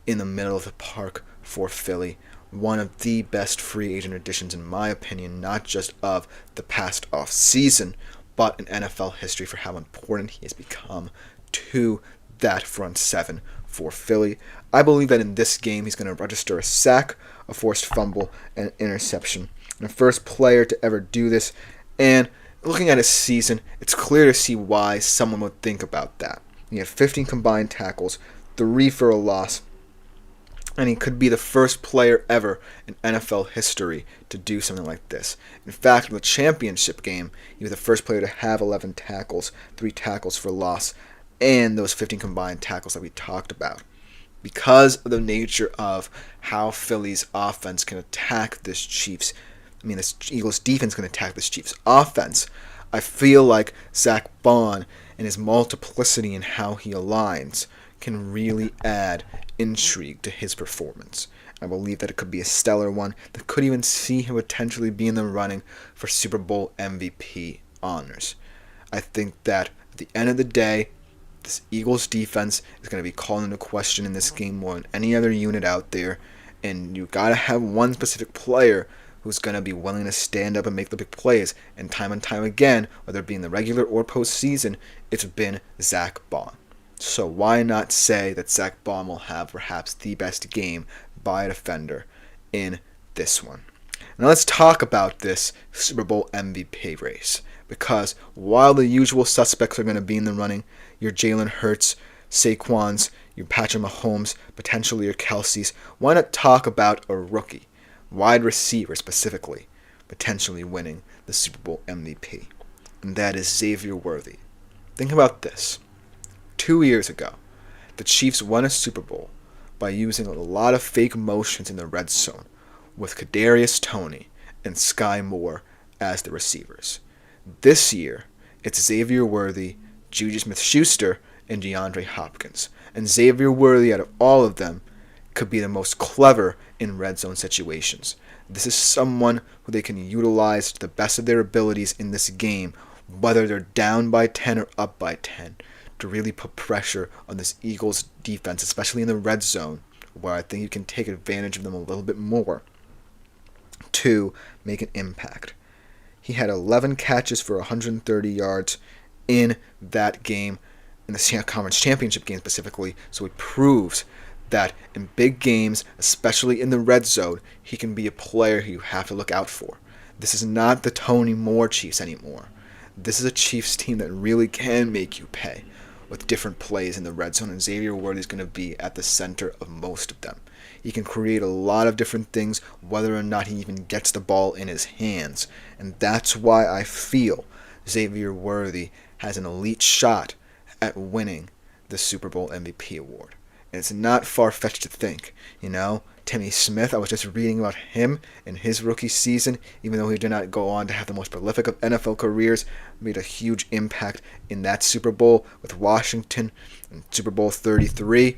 in the middle of the park for Philly. One of the best free agent additions, in my opinion, not just of the past off season, but in NFL history, for how important he has become to that front seven for Philly. I believe that in this game he's going to register a sack, a forced fumble, and an interception. And the first player to ever do this. And looking at his season, it's clear to see why someone would think about that. He had 15 combined tackles, 3 for a loss, and he could be the first player ever in NFL history to do something like this. In fact, in the championship game, he was the first player to have 11 tackles, 3 tackles for loss, and those 15 combined tackles that we talked about. Because of the nature of how Philly's offense can attack this Eagles defense can attack this Chiefs offense, I feel like Zach Bond and his multiplicity in how he aligns can really add intrigue to his performance. I believe that it could be a stellar one that could even see him potentially be in the running for Super Bowl MVP honors. I think that at the end of the day, this Eagles defense is going to be called into question in this game more than any other unit out there, and you got to have one specific player who's going to be willing to stand up and make the big plays. And time again, whether it be in the regular or postseason, it's been Zach Bond. So why not say that Zach Bond will have perhaps the best game by a defender in this one? Now let's talk about this Super Bowl MVP race, because while the usual suspects are going to be in the running, your Jalen Hurts, Saquons, your Patrick Mahomes, potentially your Kelce's, why not talk about a rookie, wide receiver specifically, potentially winning the Super Bowl MVP? And that is Xavier Worthy. Think about this. 2 years ago, the Chiefs won a Super Bowl by using a lot of fake motions in the red zone with Kadarius Toney and Sky Moore as the receivers. This year, it's Xavier Worthy, Juju Smith-Schuster, and DeAndre Hopkins. And Xavier Worthy, out of all of them, could be the most clever in red zone situations. This is someone who they can utilize to the best of their abilities in this game, whether they're down by 10 or up by 10, to really put pressure on this Eagles defense, especially in the red zone, where I think you can take advantage of them a little bit more to make an impact. He had 11 catches for 130 yards in that game, in the conference championship game specifically, so it proves that in big games, especially in the red zone, he can be a player who you have to look out for. This is not the Tony Moore Chiefs anymore. This is a Chiefs team that really can make you pay with different plays in the red zone, and Xavier Worthy is going to be at the center of most of them. He can create a lot of different things, whether or not he even gets the ball in his hands, and that's why I feel Xavier Worthy has an elite shot at winning the Super Bowl MVP award. And it's not far-fetched to think, Timmy Smith, I was just reading about him in his rookie season, even though he did not go on to have the most prolific of NFL careers, made a huge impact in that Super Bowl with Washington in Super Bowl 33,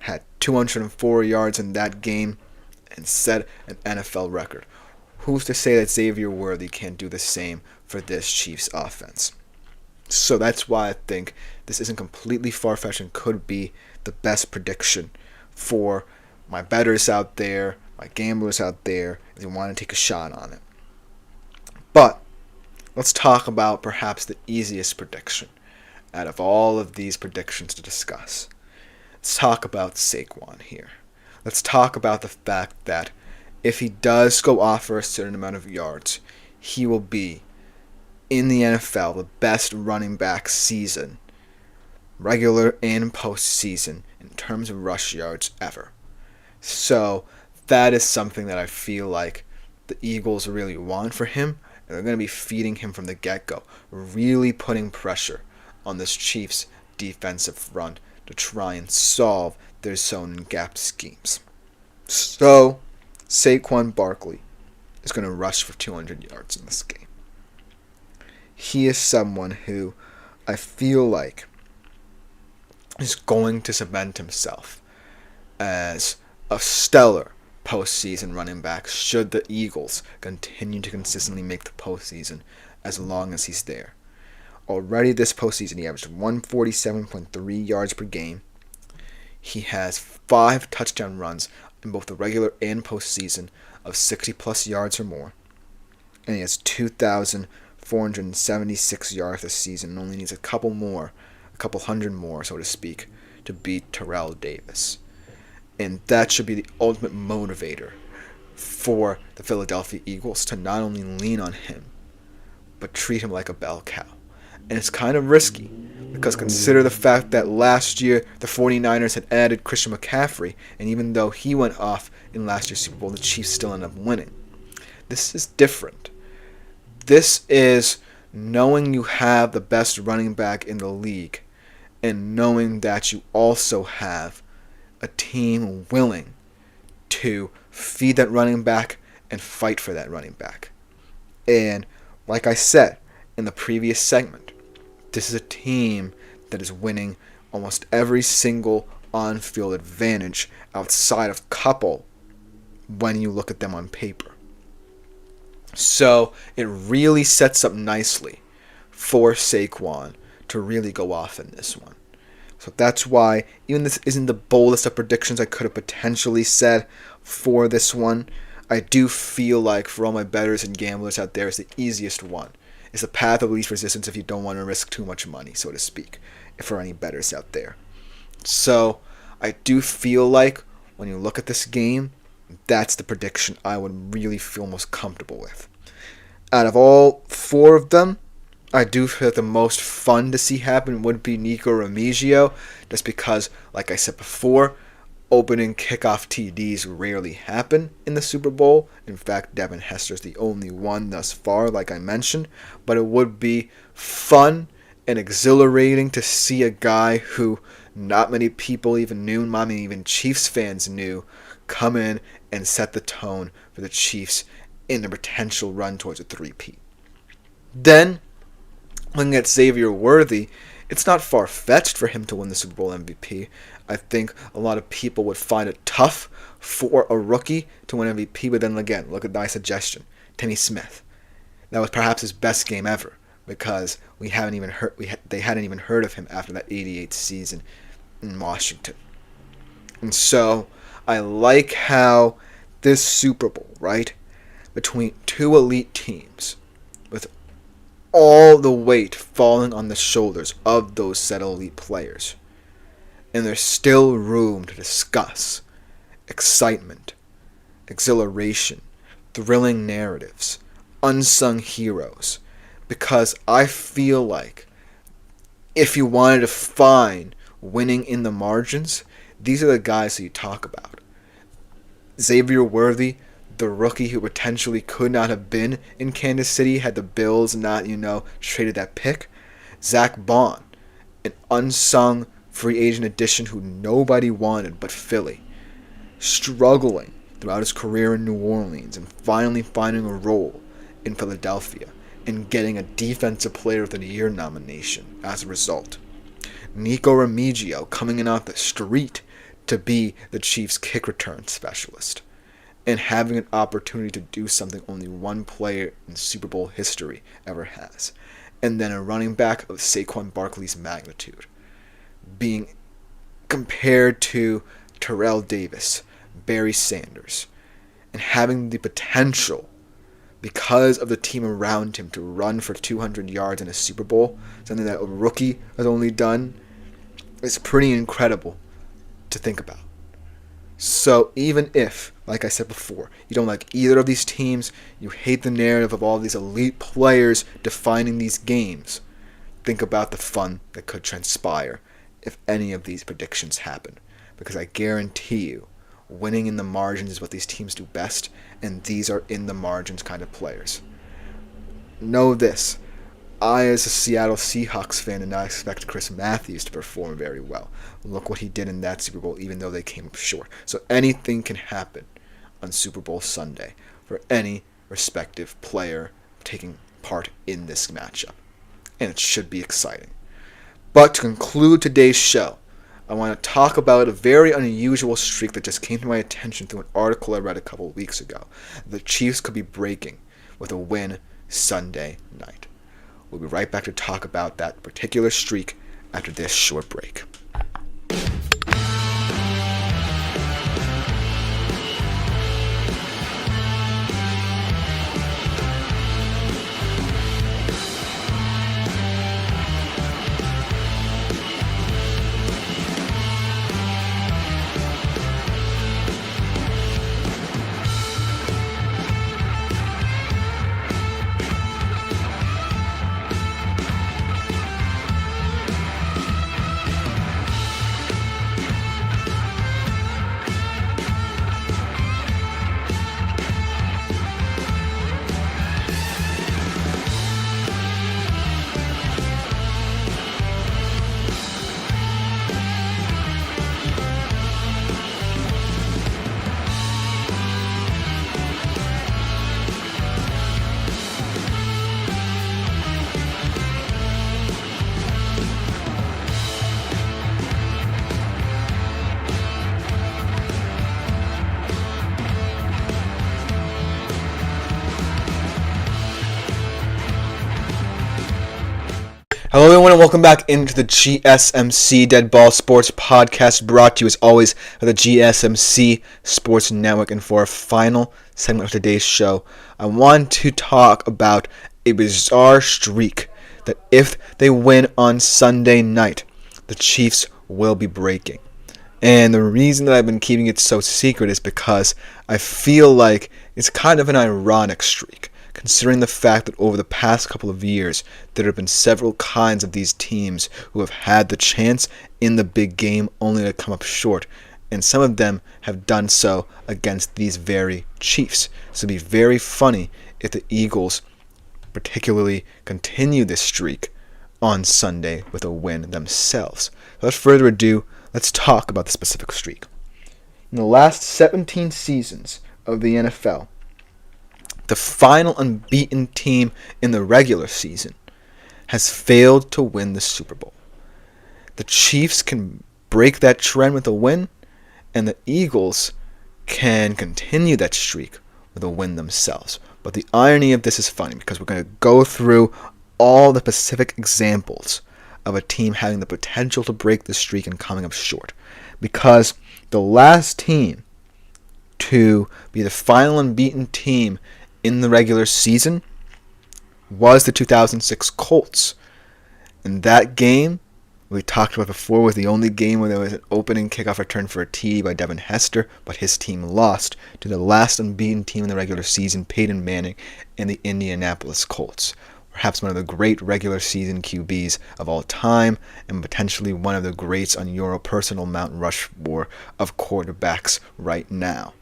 had 204 yards in that game, and set an NFL record. Who's to say that Xavier Worthy can't do the same for this Chiefs offense? So that's why I think this isn't completely far-fetched and could be the best prediction for my bettors out there, my gamblers out there, if they want to take a shot on it. But let's talk about perhaps the easiest prediction out of all of these predictions to discuss. Let's talk about Saquon here. Let's talk about the fact that if he does go off for a certain amount of yards, he will be, in the NFL, the best running back season, regular and postseason, in terms of rush yards ever. So that is something that I feel like the Eagles really want for him, and they're going to be feeding him from the get-go, really putting pressure on this Chiefs defensive front to try and solve their zone and gap schemes. So Saquon Barkley is going to rush for 200 yards in this game. He is someone who I feel like is going to cement himself as a stellar postseason running back should the Eagles continue to consistently make the postseason as long as he's there. Already this postseason, he averaged 147.3 yards per game. He has 5 touchdown runs in both the regular and postseason of 60-plus yards or more. And he has 2,476 yards this season and only needs a couple more couple hundred more, so to speak, to beat Terrell Davis. And that should be the ultimate motivator for the Philadelphia Eagles to not only lean on him, but treat him like a bell cow. And it's kind of risky, because consider the fact that last year the 49ers had added Christian McCaffrey, and even though he went off in last year's Super Bowl, the Chiefs still ended up winning. This is different. This is knowing you have the best running back in the league, and knowing that you also have a team willing to feed that running back and fight for that running back. And like I said in the previous segment, this is a team that is winning almost every single on-field advantage outside of couple when you look at them on paper. So it really sets up nicely for Saquon to really go off in this one. So that's why, even this isn't the boldest of predictions I could have potentially said for this one, I do feel like for all my bettors and gamblers out there, it's the easiest one. It's the path of least resistance if you don't want to risk too much money, so to speak, for any bettors out there. So I do feel like when you look at this game, that's the prediction I would really feel most comfortable with. Out of all four of them, I do feel that the most fun to see happen would be Nico Remigio, just because, like I said before, opening kickoff TDs rarely happen in the Super Bowl. In fact, Devin Hester's the only one thus far, like I mentioned. But it would be fun and exhilarating to see a guy who not many people even knew, not many even Chiefs fans knew, come in and set the tone for the Chiefs in the potential run towards a three-peat. Then, looking at Xavier Worthy, it's not far-fetched for him to win the Super Bowl MVP. I think a lot of people would find it tough for a rookie to win MVP, but then again, look at my suggestion, Timmy Smith. That was perhaps his best game ever, because they hadn't even heard of him after that 88 season in Washington. And so I like how this Super Bowl, right, between two elite teams, with all the weight falling on the shoulders of those said elite players, and there's still room to discuss excitement, exhilaration, thrilling narratives, unsung heroes, because I feel like if you wanted to find winning in the margins, these are the guys that you talk about. Xavier Worthy, the rookie who potentially could not have been in Kansas City had the Bills not, traded that pick. Zach Bond, an unsung free agent addition who nobody wanted but Philly, struggling throughout his career in New Orleans and finally finding a role in Philadelphia and getting a Defensive Player of the Year nomination as a result. Nico Remigio coming in off the street to be the Chiefs' kick return specialist, and having an opportunity to do something only one player in Super Bowl history ever has. And then a running back of Saquon Barkley's magnitude, being compared to Terrell Davis, Barry Sanders, and having the potential, because of the team around him, to run for 200 yards in a Super Bowl, something that a rookie has only done, is pretty incredible to think about. So even if, like I said before, you don't like either of these teams, you hate the narrative of all these elite players defining these games, think about the fun that could transpire if any of these predictions happen. Because I guarantee you, winning in the margins is what these teams do best, and these are in the margins kind of players. Know this, I, as a Seattle Seahawks fan, did not expect Chris Matthews to perform very well. Look what he did in that Super Bowl, even though they came up short. So anything can happen on Super Bowl Sunday for any respective player taking part in this matchup. And it should be exciting. But to conclude today's show, I want to talk about a very unusual streak that just came to my attention through an article I read a couple of weeks ago. The Chiefs could be breaking with a win Sunday night. We'll be right back to talk about that particular streak after this short break. welcome back into the GSMC Dead Ball Sports Podcast, brought to you as always by the GSMC Sports Network. And for our final segment of today's show, I want to talk about a bizarre streak that if they win on Sunday night, the Chiefs will be breaking. And the reason that I've been keeping it so secret is because I feel like it's kind of an ironic streak, considering the fact that over the past couple of years, there have been several kinds of these teams who have had the chance in the big game only to come up short, and some of them have done so against these very Chiefs. So it'd be very funny if the Eagles particularly continue this streak on Sunday with a win themselves. Without further ado, let's talk about the specific streak. In the last 17 seasons of the NFL, the final unbeaten team in the regular season has failed to win the Super Bowl. The Chiefs can break that trend with a win, and the Eagles can continue that streak with a win themselves. But the irony of this is funny because we're going to go through all the specific examples of a team having the potential to break the streak and coming up short. Because the last team to be the final unbeaten team in the regular season was the 2006 Colts. And that game, we talked about before, was the only game where there was an opening kickoff return for a TD by Devin Hester, but his team lost to the last unbeaten team in the regular season, Peyton Manning and the Indianapolis Colts. Perhaps one of the great regular season QBs of all time, and potentially one of the greats on your personal Mount Rushmore of quarterbacks right now.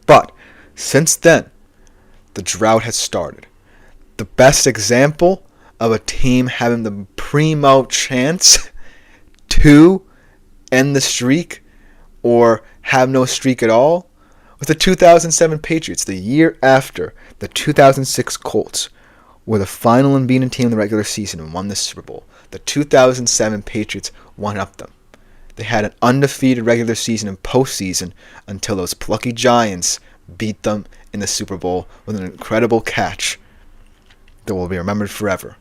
But since then, the drought has started. The best example of a team having the primo chance to end the streak or have no streak at all was the 2007 Patriots, the year after the 2006 Colts were the final unbeaten team in the regular season and won the Super Bowl. The 2007 Patriots one-upped them. They had an undefeated regular season and postseason until those plucky Giants beat them in the Super Bowl with an incredible catch that will be remembered forever.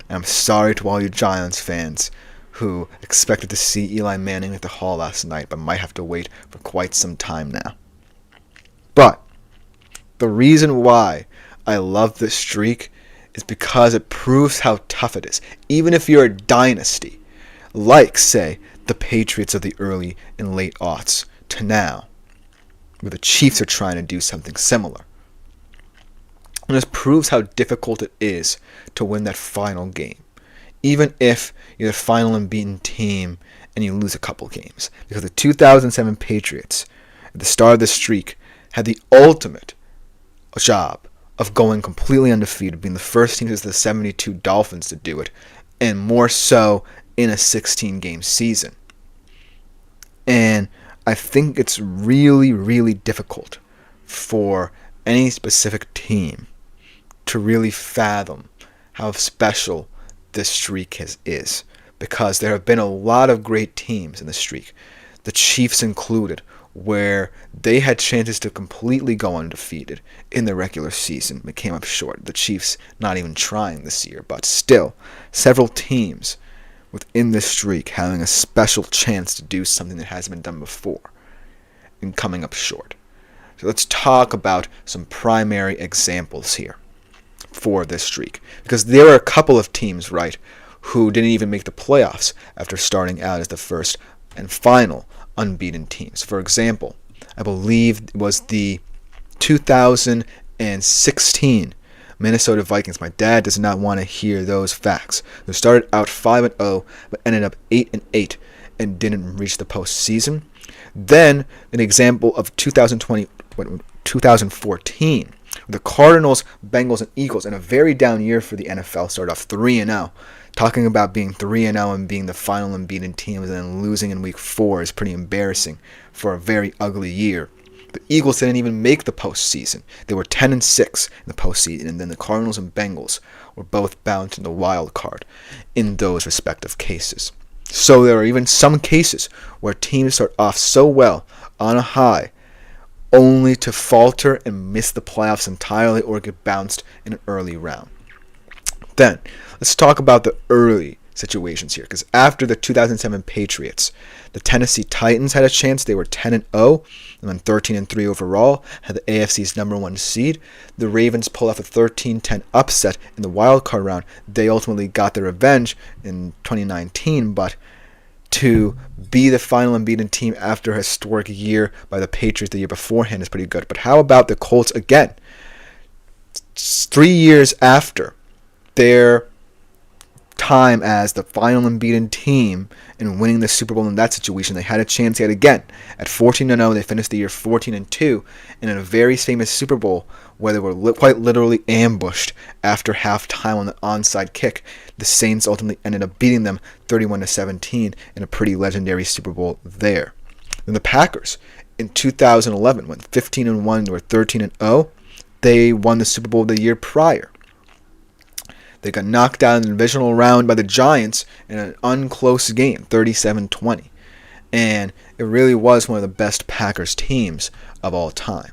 And I'm sorry to all you Giants fans who expected to see Eli Manning at the Hall last night, but might have to wait for quite some time now. But the reason why I love this streak is because it proves how tough it is. Even if you're a dynasty, like, say, the Patriots of the early and late aughts to now, where the Chiefs are trying to do something similar. And this proves how difficult it is to win that final game, even if you're the final unbeaten team and you lose a couple games. Because the 2007 Patriots, at the start of the streak, had the ultimate job of going completely undefeated, being the first team since the 72 Dolphins to do it, and more so in a 16-game season. And I think it's really, really difficult for any specific team to really fathom how special this streak is. Because there have been a lot of great teams in the streak, the Chiefs included, where they had chances to completely go undefeated in the regular season but came up short. The Chiefs not even trying this year, but still, several teams within this streak having a special chance to do something that hasn't been done before and coming up short. So let's talk about some primary examples here for this streak. Because there are a couple of teams, right, who didn't even make the playoffs after starting out as the first and final unbeaten teams. For example, I believe it was the 2016 Minnesota Vikings. My dad does not want to hear those facts. They started out 5-0, but ended up 8-8 and didn't reach the postseason. Then an example of 2014, the Cardinals, Bengals, and Eagles in a very down year for the NFL, started off 3-0. Talking about being 3-0 and being the final unbeaten team and then losing in week 4 is pretty embarrassing for a very ugly year. The Eagles didn't even make the postseason. They were 10-6 in the postseason, and then the Cardinals and Bengals were both bound to the wild card in those respective cases. So there are even some cases where teams start off so well on a high only to falter and miss the playoffs entirely or get bounced in an early round. Then, let's talk about the early situations here, because after the 2007 Patriots, the Tennessee Titans had a chance. They were 10-0 and then 13-3 overall, had the AFC's number 1 seed. The Ravens pulled off a 13-10 upset in the wild card round. They ultimately got their revenge in 2019, but to be the final unbeaten team after a historic year by the Patriots the year beforehand is pretty good. But how about the Colts again? 3 years after their time as the final unbeaten team and winning the Super Bowl in that situation, they had a chance yet again. At 14-0, they finished the year 14-2, and in a very famous Super Bowl where they were quite literally ambushed after halftime on the onside kick, the Saints ultimately ended up beating them 31-17 in a pretty legendary Super Bowl there. Then the Packers in 2011 went 15-1, they were 13-0. They won the Super Bowl the year prior. They got knocked out in the divisional round by the Giants in an unclose game, 37-20. And it really was one of the best Packers teams of all time.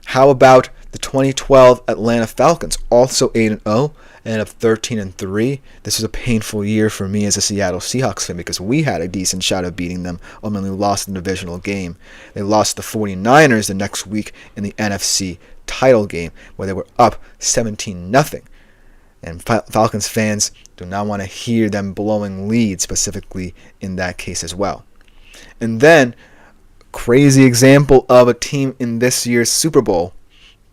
How about the 2012 Atlanta Falcons, also 8-0, and up 13-3. This was a painful year for me as a Seattle Seahawks fan because we had a decent shot of beating them, ultimately lost the divisional game. They lost the 49ers the next week in the NFC title game where they were up 17-0. And Falcons fans do not want to hear them blowing leads, specifically in that case as well. And then, crazy example of a team in this year's Super Bowl,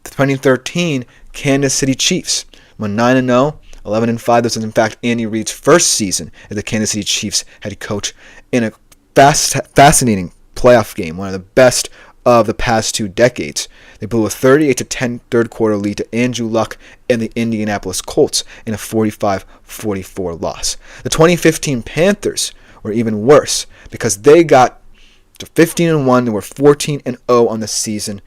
the 2013 Kansas City Chiefs went 9-0, 11-5. This was in fact Andy Reid's first season as the Kansas City Chiefs head coach in a fascinating playoff game, one of the best of the past 2 decades. They blew a 38-10 third quarter lead to Andrew Luck and the Indianapolis Colts in a 45-44 loss. The 2015 Panthers were even worse because they got to 15-1. They were 14-0 on the season.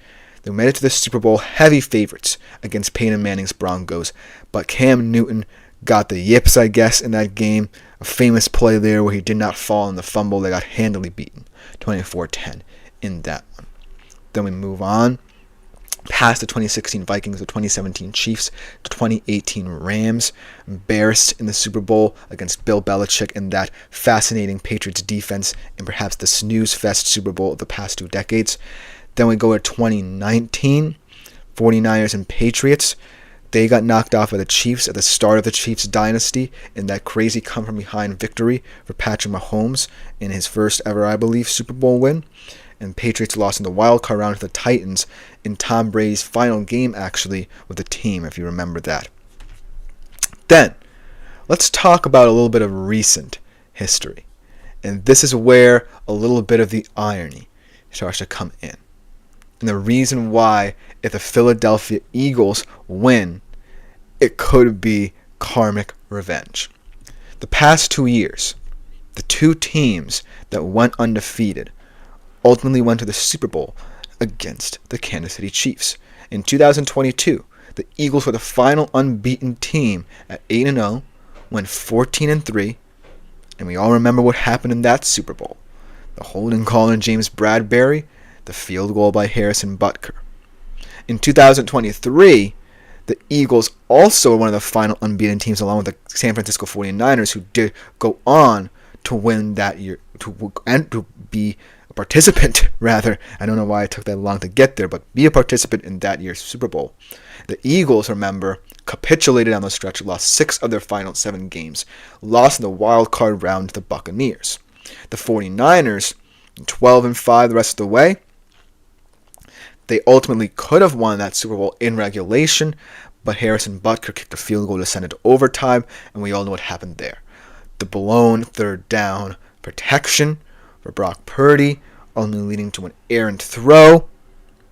They made it to the Super Bowl heavy favorites against Peyton Manning's Broncos, but Cam Newton got the yips, I guess, in that game. A famous play there where he did not fall in the fumble. They got handily beaten, 24-10 in that one. Then we move on past the 2016 Vikings, the 2017 Chiefs, the 2018 Rams, embarrassed in the Super Bowl against Bill Belichick in that fascinating Patriots defense and perhaps the snooze fest Super Bowl of the past 2 decades. Then we go to 2019, 49ers and Patriots. They got knocked off by the Chiefs at the start of the Chiefs dynasty in that crazy come-from-behind victory for Patrick Mahomes in his first ever, I believe, Super Bowl win. And Patriots lost in the wild card round to the Titans in Tom Brady's final game, actually, with the team, if you remember that. Then, let's talk about a little bit of recent history. And this is where a little bit of the irony starts to come in. And the reason why, if the Philadelphia Eagles win, it could be karmic revenge. The past 2 years, the 2 teams that went undefeated ultimately went to the Super Bowl against the Kansas City Chiefs. In 2022, the Eagles were the final unbeaten team at 8-0, went 14-3, and we all remember what happened in that Super Bowl. The holding call on James Bradbury, the field goal by Harrison Butker. In 2023, the Eagles also were one of the final unbeaten teams along with the San Francisco 49ers, who did go on to win that year, to be a participant, rather. I don't know why it took that long to get there, but be a participant in that year's Super Bowl. The Eagles, remember, capitulated on the stretch, lost 6 of their final 7 games, lost in the wild card round to the Buccaneers. The 49ers, 12-5 the rest of the way. They ultimately could have won that Super Bowl in regulation, but Harrison Butker kicked a field goal to send it to overtime, and we all know what happened there. The blown third down protection for Brock Purdy, only leading to an errant throw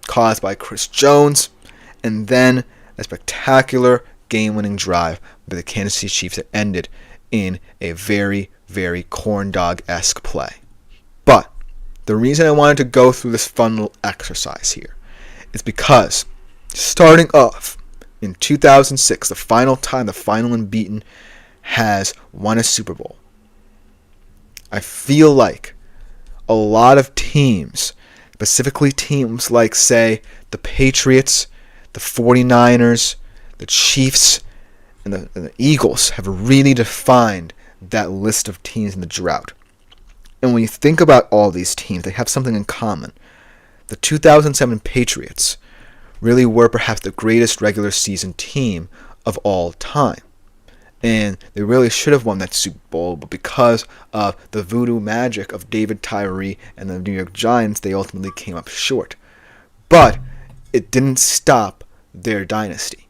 caused by Chris Jones, and then a spectacular game-winning drive by the Kansas City Chiefs that ended in a very, very corn dog-esque play. But the reason I wanted to go through this fun little exercise here is because starting off in 2006, the final time the final unbeaten has won a Super Bowl, I feel like a lot of teams, specifically teams like, say, the Patriots, the 49ers, the Chiefs, and the Eagles have really defined that list of teams in the drought. And when you think about all these teams, they have something in common. The 2007 Patriots really were perhaps the greatest regular season team of all time. And they really should have won that Super Bowl, but because of the voodoo magic of David Tyree and the New York Giants, they ultimately came up short. But it didn't stop their dynasty,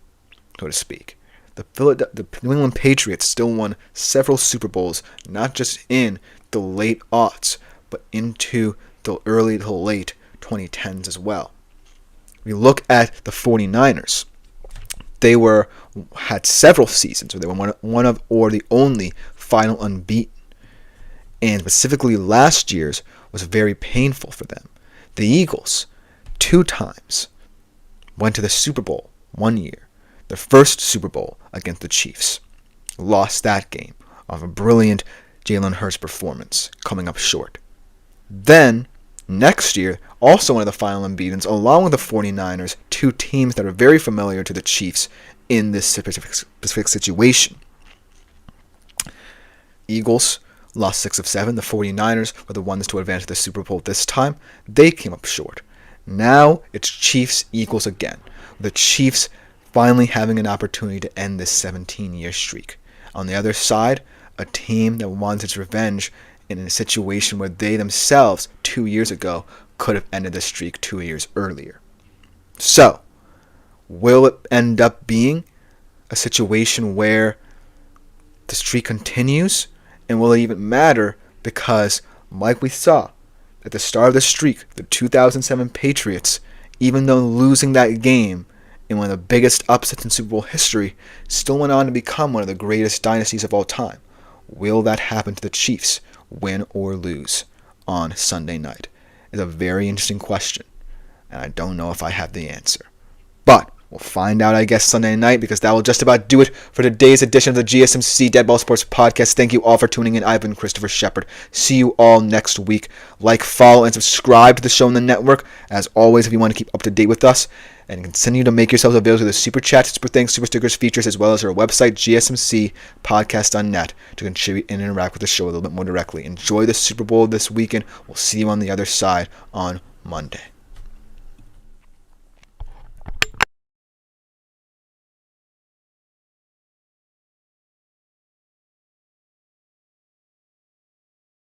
so to speak. The New England Patriots still won several Super Bowls, not just in the late aughts, but into the early to late 2010s as well. We look at the 49ers. They had several seasons where they were one of or the only final unbeaten. And specifically last year's was very painful for them. The Eagles, 2 times, went to the Super Bowl 1 year. Their first Super Bowl against the Chiefs. Lost that game off a brilliant Jalen Hurts performance, coming up short. Then, next year, also one of the final unbeatens, along with the 49ers, 2 teams that are very familiar to the Chiefs in this specific situation. Eagles lost 6 of 7. The 49ers were the ones to advance to the Super Bowl this time. They came up short. Now it's Chiefs-Eagles again. The Chiefs finally having an opportunity to end this 17-year streak. On the other side, a team that wants its revenge in a situation where they themselves, 2 years ago, could have ended the streak 2 years earlier. So, will it end up being a situation where the streak continues? And will it even matter? Because, like we saw at the start of the streak, the 2007 Patriots, even though losing that game in one of the biggest upsets in Super Bowl history, still went on to become one of the greatest dynasties of all time. Will that happen to the Chiefs, win or lose, on Sunday night? It's a very interesting question, and I don't know if I have the answer. But we'll find out, I guess, Sunday night, because that will just about do it for today's edition of the GSMC Deadball Sports Podcast. Thank you all for tuning in. I've been Christopher Shepard. See you all next week. Like, follow, and subscribe to the show on the network. As always, if you want to keep up to date with us, and continue to make yourselves available to the Super Chat, Super Thanks, Super Stickers features, as well as our website, GSMCpodcast.net, to contribute and interact with the show a little bit more directly. Enjoy the Super Bowl this weekend. We'll see you on the other side on Monday.